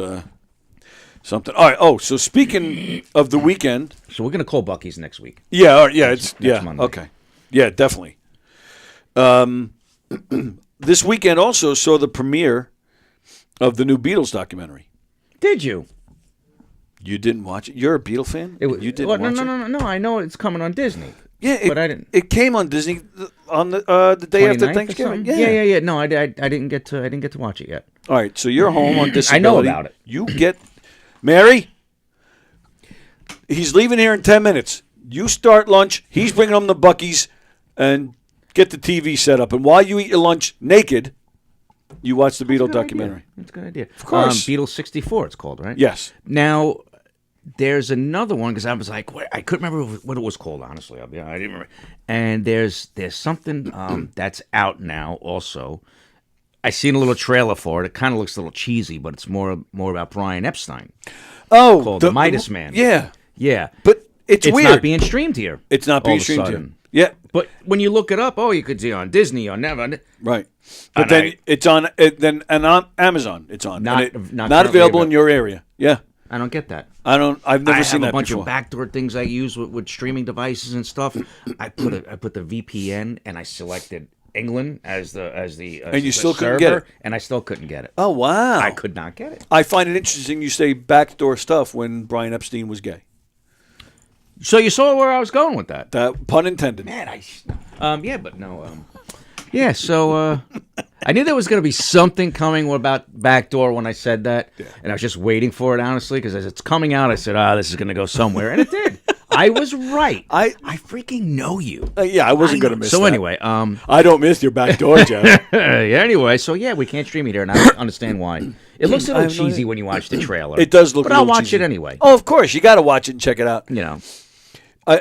something. All right. Oh, so speaking of the weekend. So we're going to call Buc-ee's next week. Yeah. Next Monday. Okay. Yeah, definitely. This weekend also saw the premiere of the new Beatles documentary. Did you? You didn't watch it? You're a Beatle fan? You didn't watch it? No. I know it's coming on Disney. Yeah, but I didn't. It came on Disney on the day after 29th or Thanksgiving. something? Yeah. No, I didn't get to watch it yet. All right, so you're home on disability. I know about it. You get Mary. He's leaving here in 10 minutes. You start lunch. He's bringing home the Buc-ee's and get the TV set up. And while you eat your lunch naked, you watch the Beatle documentary. That's a good idea. Of course. Beatles 64, it's called, right? Yes. Now, there's another one, because I was like, I couldn't remember what it was called, honestly. I didn't remember. And there's something that's out now also. I seen a little trailer for it. It kind of looks a little cheesy, but it's more about Brian Epstein. Oh. Called The Midas Man. Yeah. Yeah. But it's weird. It's not being streamed here. It's not being streamed here. Yeah. But when you look it up, you could see on Disney or never. Right. But then it's on on Amazon. It's on. Not available in your area. Yeah. I don't get that. I've never seen that I have a bunch before. of backdoor things I use with streaming devices and stuff. I put the VPN and I selected England as the and you still couldn't server, get it, and I still couldn't get it. Oh wow! I could not get it. I find it interesting you say backdoor stuff when Brian Epstein was gay. So you saw where I was going with that. That pun intended. Man, yeah, but no, yeah. So I knew there was going to be something coming about backdoor when I said that, and I was just waiting for it honestly because as it's coming out, I said, this is going to go somewhere, and it did. I was right. I freaking know you. Yeah, I wasn't going to miss so that. Anyway, I don't miss your back door, Jeff. Anyway, so yeah, we can't stream it here, and I don't understand why. It looks a little cheesy when you watch the trailer. It does look but a I'll little watch cheesy. it anyway. Oh, of course. You got to watch it and check it out. You know.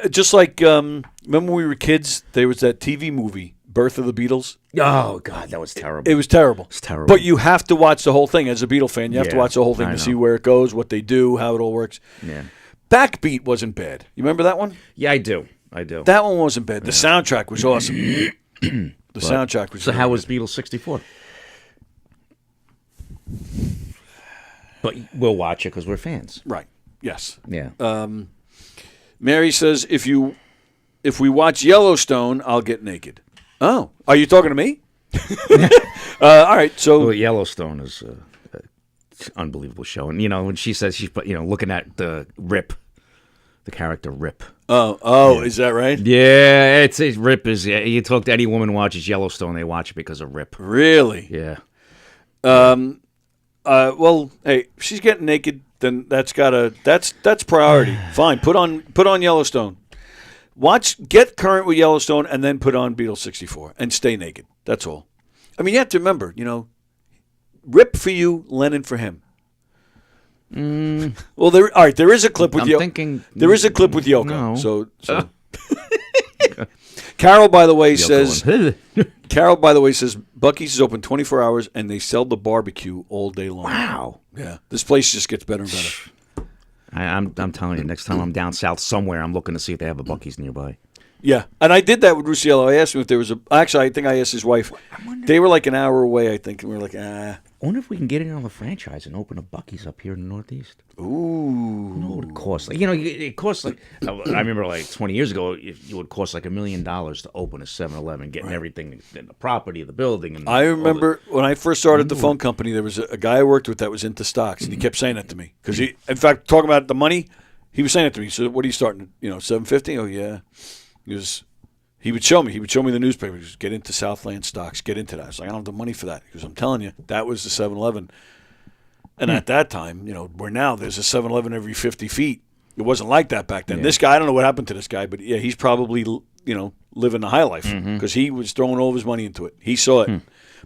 Just like, remember when we were kids, there was that TV movie, Birth of the Beatles? Oh, God, that was terrible. It was terrible. It's terrible. But you have to watch the whole thing. As a Beatle fan, you have to watch the whole thing to see where it goes, what they do, how it all works. Yeah. Backbeat wasn't bad. You remember that one? Yeah, I do. That one wasn't bad. The soundtrack was awesome. Soundtrack was So how good. was Beatles 64? But we'll watch it because we're fans. Right. Yes. Yeah. Mary says, if we watch Yellowstone, I'll get naked. Oh. Are you talking to me? All right. So Well, Yellowstone is an unbelievable show. And, when she says she's looking at the Rip, the character Rip. Oh, is that right? Yeah, it's Rip is. Yeah, you talk to any woman who watches Yellowstone, they watch it because of Rip. Really? Yeah. Well, hey, if she's getting naked, then that's priority. Fine. Put on Yellowstone. Get current with Yellowstone, and then put on Beatles 64 and stay naked. That's all. I mean, you have to remember, Rip for you, Lennon for him. Well, there is a clip with Yoko. There is a clip with Yoko. No. So. Carol, by the way, says Buc-ee's is open 24 hours and they sell the barbecue all day long. Wow. Yeah. This place just gets better and better. I'm telling you, next time I'm down south somewhere, I'm looking to see if they have a Buc-ee's nearby. Yeah, and I did that with Rusiello. I asked him if there was actually, I think I asked his wife. They were like an hour away, I think, and we were like, I wonder if we can get in on the franchise and open a Buc-ee's up here in the Northeast. Ooh. You know what it costs? It costs like, I remember like 20 years ago, it would cost like $1 million to open a 7-Eleven, getting everything, the property, the building. And I remember when I first started the phone company, there was a guy I worked with that was into stocks, and he kept saying that to me. Because in fact, talking about the money, he was saying it to me. So what are you starting, $750? Oh, yeah. He would show me. He would show me the newspaper. He goes, get into Southland stocks. Get into that. I was like, I don't have the money for that. He goes, I'm telling you, that was the 7-Eleven. And at that time, where now there's a 7-Eleven every 50 feet. It wasn't like that back then. Yeah. This guy, I don't know what happened to this guy, but yeah, he's probably, living the high life because he was throwing all of his money into it. He saw it.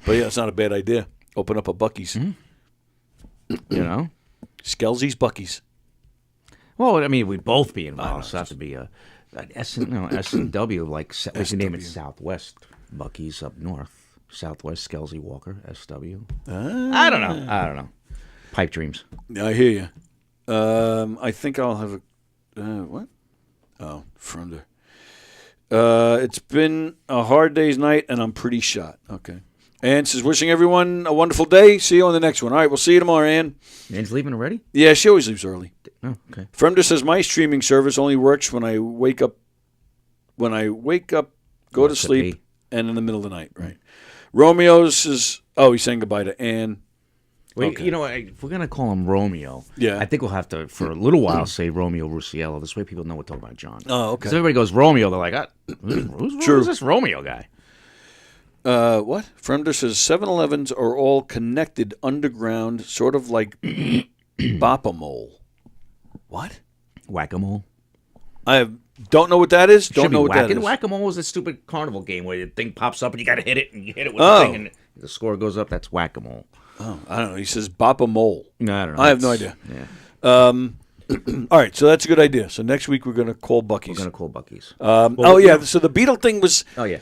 But yeah, it's not a bad idea. Open up a Buc-ee's. Scelzi's Buc-ee's. Well, I mean, we'd both be involved. So it has to be S&W, like we can name it Southwest Buc-ee's up north. Southwest Scelzi Walker, SW. I don't know. Pipe dreams. I hear you. I think I'll have a what? Oh, Frunder. It's been a hard day's night, and I'm pretty shot. Okay. Ann says, wishing everyone a wonderful day. See you on the next one. All right, we'll see you tomorrow, Ann. Ann's leaving already? Yeah, she always leaves early. Oh, okay. Fremder says, my streaming service only works when I wake up, go to sleep, and in the middle of the night. Right. Romeo says, he's saying goodbye to Ann. Well, Okay. you know, if we're gonna call him Romeo, Yeah. I think we'll have to for a little while say Romeo Rusciello. This way, people know we're talking about John. Oh, okay. Because everybody goes Romeo, they're like, who's this Romeo guy? What? Fremder says 7-Elevens are all connected underground, sort of like Bop-A-Mole. What? Whack-A-Mole. I don't know what that is. Should Don't be know what that whacking. is. Whack-A-Mole is a stupid carnival game where the thing pops up and you got to hit it, and you hit it with Oh. the thing, and the score goes up. That's Whack-A-Mole. Oh, I don't know. He says Bop-A-Mole. No, I don't know. I have no idea. Yeah. All right, so that's a good idea. So next week we're going to call Buc-ee's. We're going to call Buc-ee's. So the Beatle thing was... Oh, yeah.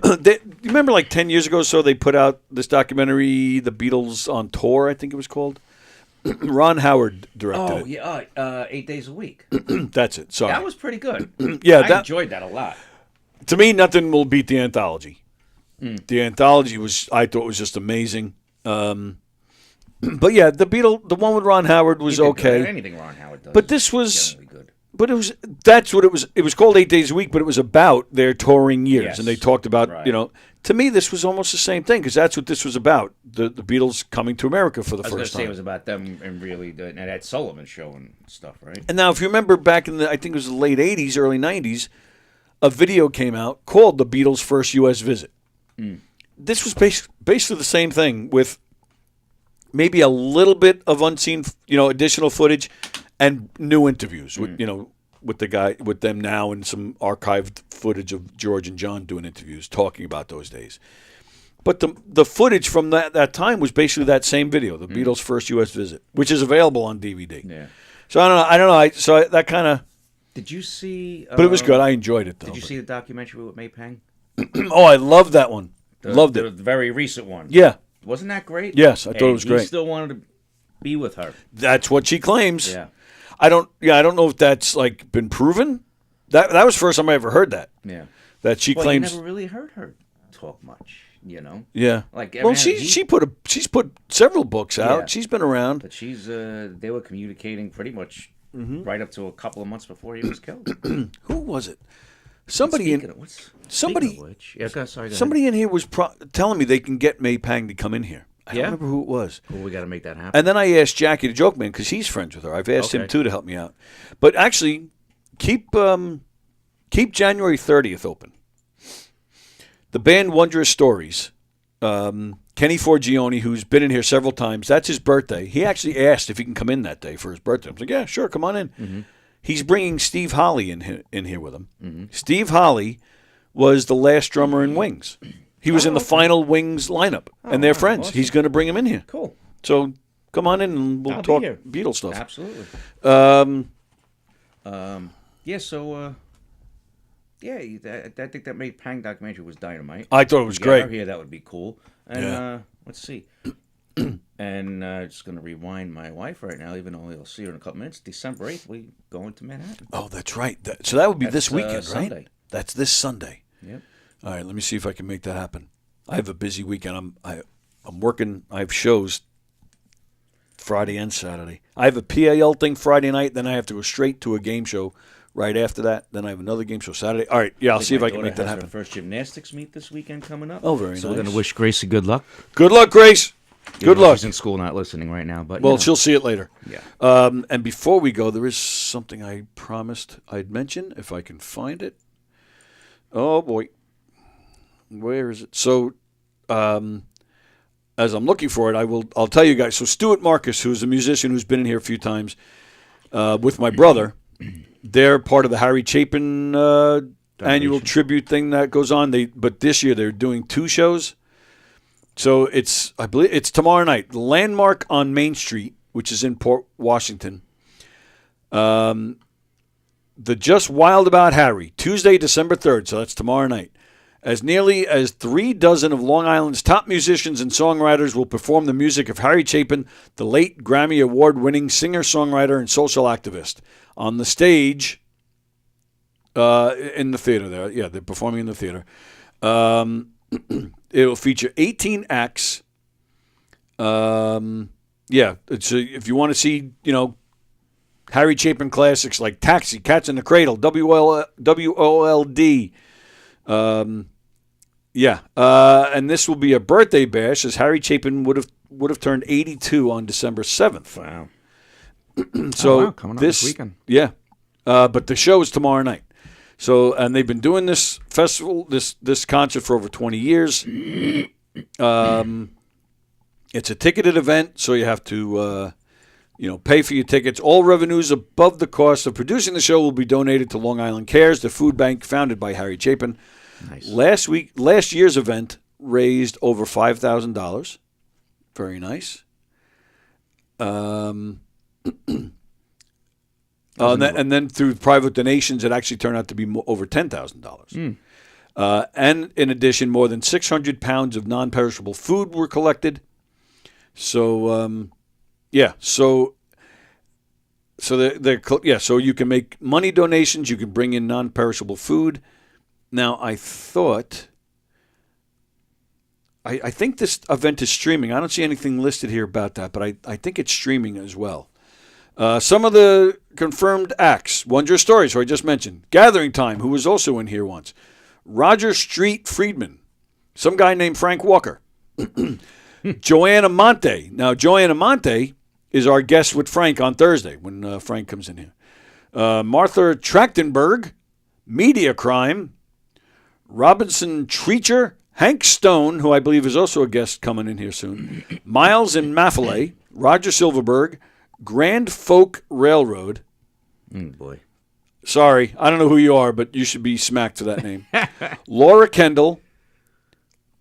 You remember like 10 years ago or so they put out this documentary, The Beatles on Tour, I think it was called? Ron Howard directed Oh, yeah. 8 days a week. it. That's it. Sorry. That was pretty good. Yeah, I enjoyed that a lot. To me, nothing will beat the anthology. The anthology I thought was just amazing. But yeah, the one with Ron Howard was He did okay. good. Anything Ron Howard does. But this was, generally good. but that's what it was. It was called 8 Days a Week, but it was about their touring years, Yes. and they talked about Right. To me, this was almost the same thing because that's what this was about. The Beatles coming to America for the I was going to first say time. it was about them and really and that Sullivan show and stuff, right? And now, if you remember back in I think it was the late 80s, early 90s, a video came out called The Beatles' First U.S. Visit. This was basically the same thing with maybe a little bit of unseen, additional footage and new interviews with them now and some archived footage of George and John doing interviews talking about those days. But the footage from that time was basically that same video, The Beatles' First U.S. Visit, which is available on DVD. Yeah. So I don't know. That kind of. Did you see? But it was good. I enjoyed it, though. Did you see the documentary with May Pang? Oh, I loved that one. Loved The it. very recent one. Yeah. Wasn't that great? Yes, I thought it was He great. still wanted to be with her. That's what she claims. Yeah. I don't know if that's like been proven. That was the first time I ever heard that. Yeah. That she Well, claims. you never really heard her talk much, Yeah. Like well, she's put several books out. Yeah. She's been around. But they were communicating pretty much right up to a couple of months before he was killed. Who was it? Somebody in somebody. Yeah, go ahead. Somebody in here was telling me they can get May Pang to come in here. I don't remember who it was. Well, we got to make that happen. And then I asked Jackie the Joke Man because he's friends with her. I've asked him Okay. too to help me out. But actually, keep January 30th open. The band Wondrous Stories. Kenny Forgione, who's been in here several times, that's his birthday. He actually asked if he can come in that day for his birthday. I was like, yeah, sure, come on in. Mm-hmm. He's bringing Steve Holly in here with him. Mm-hmm. Steve Holly was the last drummer in Wings. He was in the final Wings lineup, and they're friends. awesome. He's going to bring him in here. Cool. So come on in and we'll I'll be talk here. Beatles stuff. Absolutely. Yeah. So. Yeah, I think that May Pang documentary was dynamite. I thought it was Get great. her here, that would be cool. And Yeah. let's see. And just going to rewind my wife right now, even though I'll see her in a couple minutes. December 8th, we going to Manhattan. Oh, that's right. So that would be this That's, weekend, right? Sunday. That's this Sunday. Yep. All right, let me see if I can make that happen. I have a busy weekend. I'm working. I have shows Friday and Saturday. I have a PAL thing Friday night. Then I have to go straight to a game show right after that. Then I have another game show Saturday. All right, yeah, I'll see if I can make that happen. Her first gymnastics meet this weekend coming up. Oh, very So nice. we're going to wish Gracie good luck. Good luck, Grace. Good luck. She's in school, not listening right now, but Well, she'll see it later. Yeah. And before we go, there is something I promised I'd mention if I can find it. Oh boy, where is it? So, as I'm looking for it, I'll tell you guys. So Stuart Marcus, who's a musician who's been in here a few times, with my brother, they're part of the Harry Chapin annual tribute thing that goes on. But this year they're doing 2 shows. So I believe it's tomorrow night. The Landmark on Main Street, which is in Port Washington. The Just Wild About Harry, Tuesday, December 3rd. So that's tomorrow night. As nearly as 36 of Long Island's top musicians and songwriters will perform the music of Harry Chapin, the late Grammy Award-winning singer, songwriter, and social activist, on the stage in the theater there. Yeah, they're performing in the theater. It will feature 18 acts. If you want to see, Harry Chapin classics like Taxi, Cats in the Cradle, WOLD, Yeah, and this will be a birthday bash, as Harry Chapin would have turned 82 on December 7th. Wow. So coming up this weekend. Yeah, but the show is tomorrow night. So, and they've been doing this festival, this concert for over 20 years. It's a ticketed event, so you have to, pay for your tickets. All revenues above the cost of producing the show will be donated to Long Island Cares, the food bank founded by Harry Chapin. Nice. Last year's event raised over $5,000. Very nice. And then through private donations, it actually turned out to be over $10,000. And in addition, more than 600 pounds of non-perishable food were collected. So, so you can make money donations. You can bring in non-perishable food. Now, I think this event is streaming. I don't see anything listed here about that, but I think it's streaming as well. Some of the confirmed acts: Wondrous Stories, who I just mentioned; Gathering Time, who was also in here once; Roger Street Friedman; some guy named Frank Walker; Joanna Monte. Now, Joanna Monte is our guest with Frank on Thursday when Frank comes in here. Martha Trachtenberg; Media Crime; Robinson Treacher; Hank Stone, who I believe is also a guest coming in here soon; Miles and Maffaley; Roger Silverberg; Grand Folk Railroad. Boy. Sorry, I don't know who you are, but you should be smacked for that name. Laura Kendall,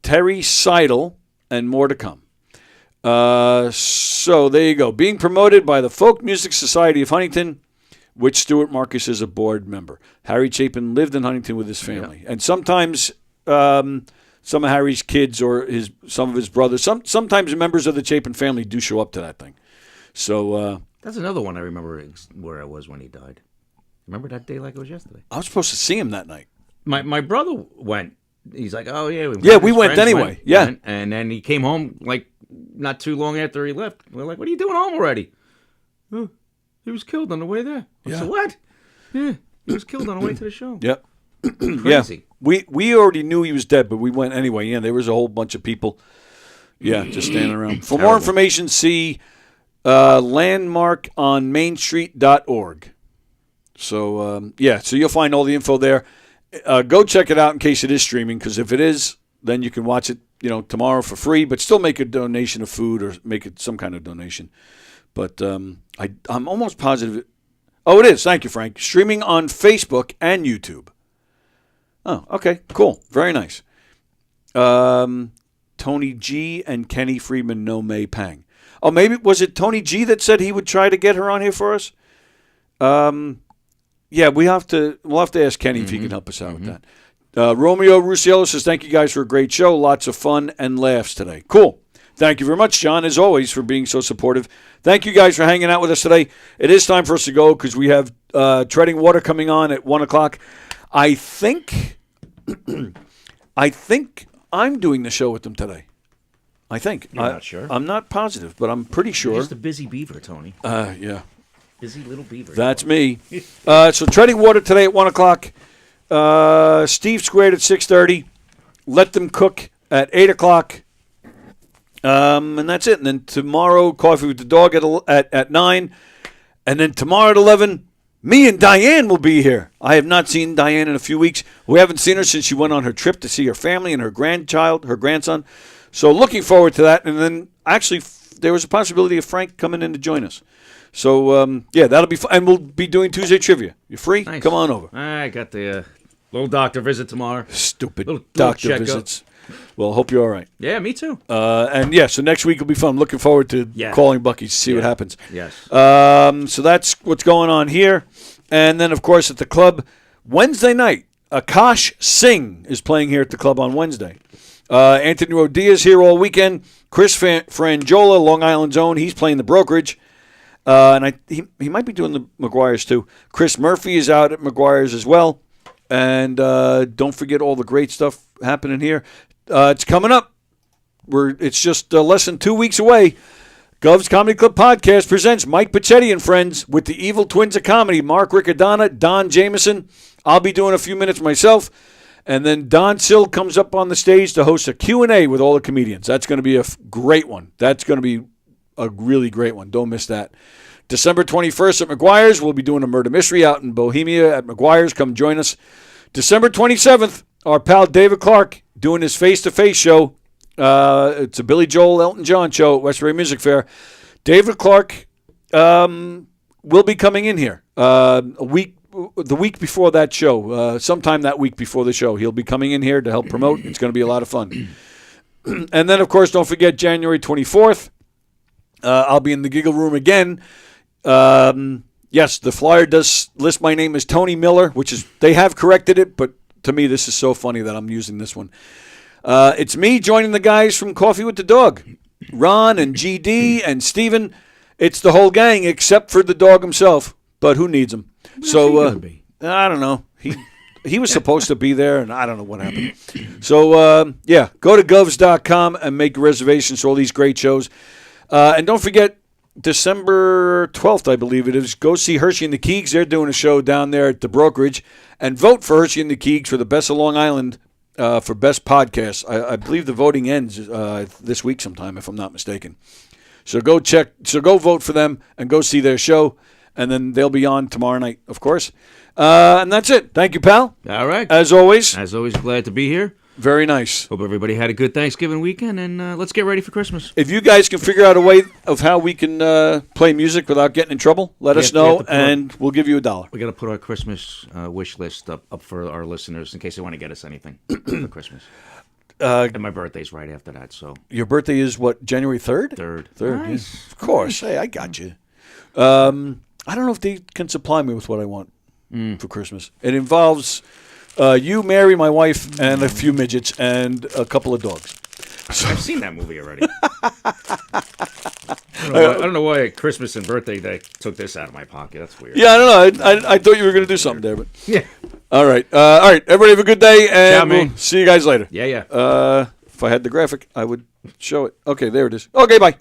Terry Seidel, and more to come. So there you go. Being promoted by the Folk Music Society of Huntington, which Stuart Marcus is a board member. Harry Chapin lived in Huntington with his family. And sometimes some of Harry's kids or some of his brothers, sometimes members of the Chapin family do show up to that thing. So that's another one I remember where I was when he died. Remember that day like it was yesterday? I was supposed to see him that night. My brother went. He's like, oh yeah, we went anyway. And then he came home like not too long after he left. We're like, what are you doing home already? Oh, he was killed on the way there. I said, what? Yeah, he was killed on the way to the show. Yep. Crazy. Yeah. We already knew he was dead, but we went anyway. Yeah, there was a whole bunch of people. Yeah, just standing around. For more information, see landmarkonmainstreet.org. So, so you'll find all the info there. Go check it out in case it is streaming, because if it is, then you can watch it, tomorrow for free, but still make a donation of food or make it some kind of donation. But I'm almost positive. Oh, it is. Thank you, Frank. Streaming on Facebook and YouTube. Oh, okay. Cool. Very nice. Tony G and Kenny Friedman know May Pang. Oh, maybe was it Tony G that said he would try to get her on here for us? Yeah, we'll have to ask Kenny if he can help us out with that. Romeo Rusiello says, thank you guys for a great show. Lots of fun and laughs today. Cool. Thank you very much, John, as always, for being so supportive. Thank you guys for hanging out with us today. It is time for us to go because we have Treading Water coming on at 1 o'clock. I think I'm doing the show with them today. I think. You're not sure? I'm not positive, but I'm pretty sure. You're just a busy beaver, Tony. Yeah. Busy little beaver. That's me. So Treading Water today at 1 o'clock. Steve Squared at 6:30. Let Them Cook at 8 o'clock. And that's it. And then tomorrow, Coffee with the Dog at 9. And then tomorrow at 11, me and Diane will be here. I have not seen Diane in a few weeks. We haven't seen her since she went on her trip to see her family and her grandson. So looking forward to that. And then actually there was a possibility of Frank coming in to join us. So, that'll be fun. And we'll be doing Tuesday Trivia. You free? Nice. Come on over. I got the little doctor visit tomorrow. Stupid little doctor visits. Well, hope you're all right. Yeah, me too. So next week will be fun. Looking forward to calling Bucky to see what happens. Yes. So that's what's going on here. And then, of course, at the club, Wednesday night, Akash Singh is playing here at the club on Wednesday. Anthony Rodia's here all weekend. Chris Frangiola, Long Island's own, he's playing the brokerage. And he might be doing the McGuire's too. Chris Murphy is out at McGuire's as well. And don't forget all the great stuff happening here. It's coming up. It's just less than 2 weeks away. Gov's Comedy Club Podcast presents Mike Paccetti and Friends with the Evil Twins of Comedy, Mark Riccadonna, Don Jameson. I'll be doing a few minutes myself. And then Don Sill comes up on the stage to host a Q&A with all the comedians. That's going to be a great one. That's going to be a really great one. Don't miss that. December 21st at McGuire's. We'll be doing a murder mystery out in Bohemia at McGuire's. Come join us. December 27th, our pal David Clark doing his face-to-face show. It's a Billy Joel, Elton John show at Westbury Music Fair. David Clark will be coming in here the week before that show, sometime that week before the show. He'll be coming in here to help promote. It's going to be a lot of fun. And then, of course, don't forget January 24th. I'll be in the Giggle Room again. Yes, the flyer does list my name as Tony Miller, which is, they have corrected it, but to me this is so funny that I'm using this one. It's me joining the guys from Coffee with the Dog. Ron and GD and Steven. It's the whole gang except for the dog himself, but who needs him? So I don't know. He was supposed to be there, and I don't know what happened. So, yeah, go to govs.com and make reservations for all these great shows. And don't forget, December 12th, I believe it is, go see Hershey and the Keegs. They're doing a show down there at the brokerage. And vote for Hershey and the Keegs for the Best of Long Island for Best Podcast. I believe the voting ends this week sometime, if I'm not mistaken. So go vote for them and go see their show. And then they'll be on tomorrow night, of course. And that's it. Thank you, pal. All right. As always, glad to be here. Very nice. Hope everybody had a good Thanksgiving weekend, and let's get ready for Christmas. If you guys can figure out a way of how we can play music without getting in trouble, let us know, and we'll give you $1. We got to put our Christmas wish list up for our listeners in case they want to get us anything for Christmas. And my birthday's right after that, so. Your birthday is what, January 3rd? 3rd. Yes. Nice. Of course. Hey, I got you. I don't know if they can supply me with what I want for Christmas. It involves you, Mary, my wife, and a few midgets, and a couple of dogs. So. I've seen that movie already. I don't know why at Christmas and birthday they took this out of my pocket. That's weird. Yeah, I don't know. I thought you were going to do something there, but yeah. All right. Everybody have a good day, and Ciao, we'll see you guys later. Yeah. If I had the graphic, I would show it. Okay, there it is. Okay, bye.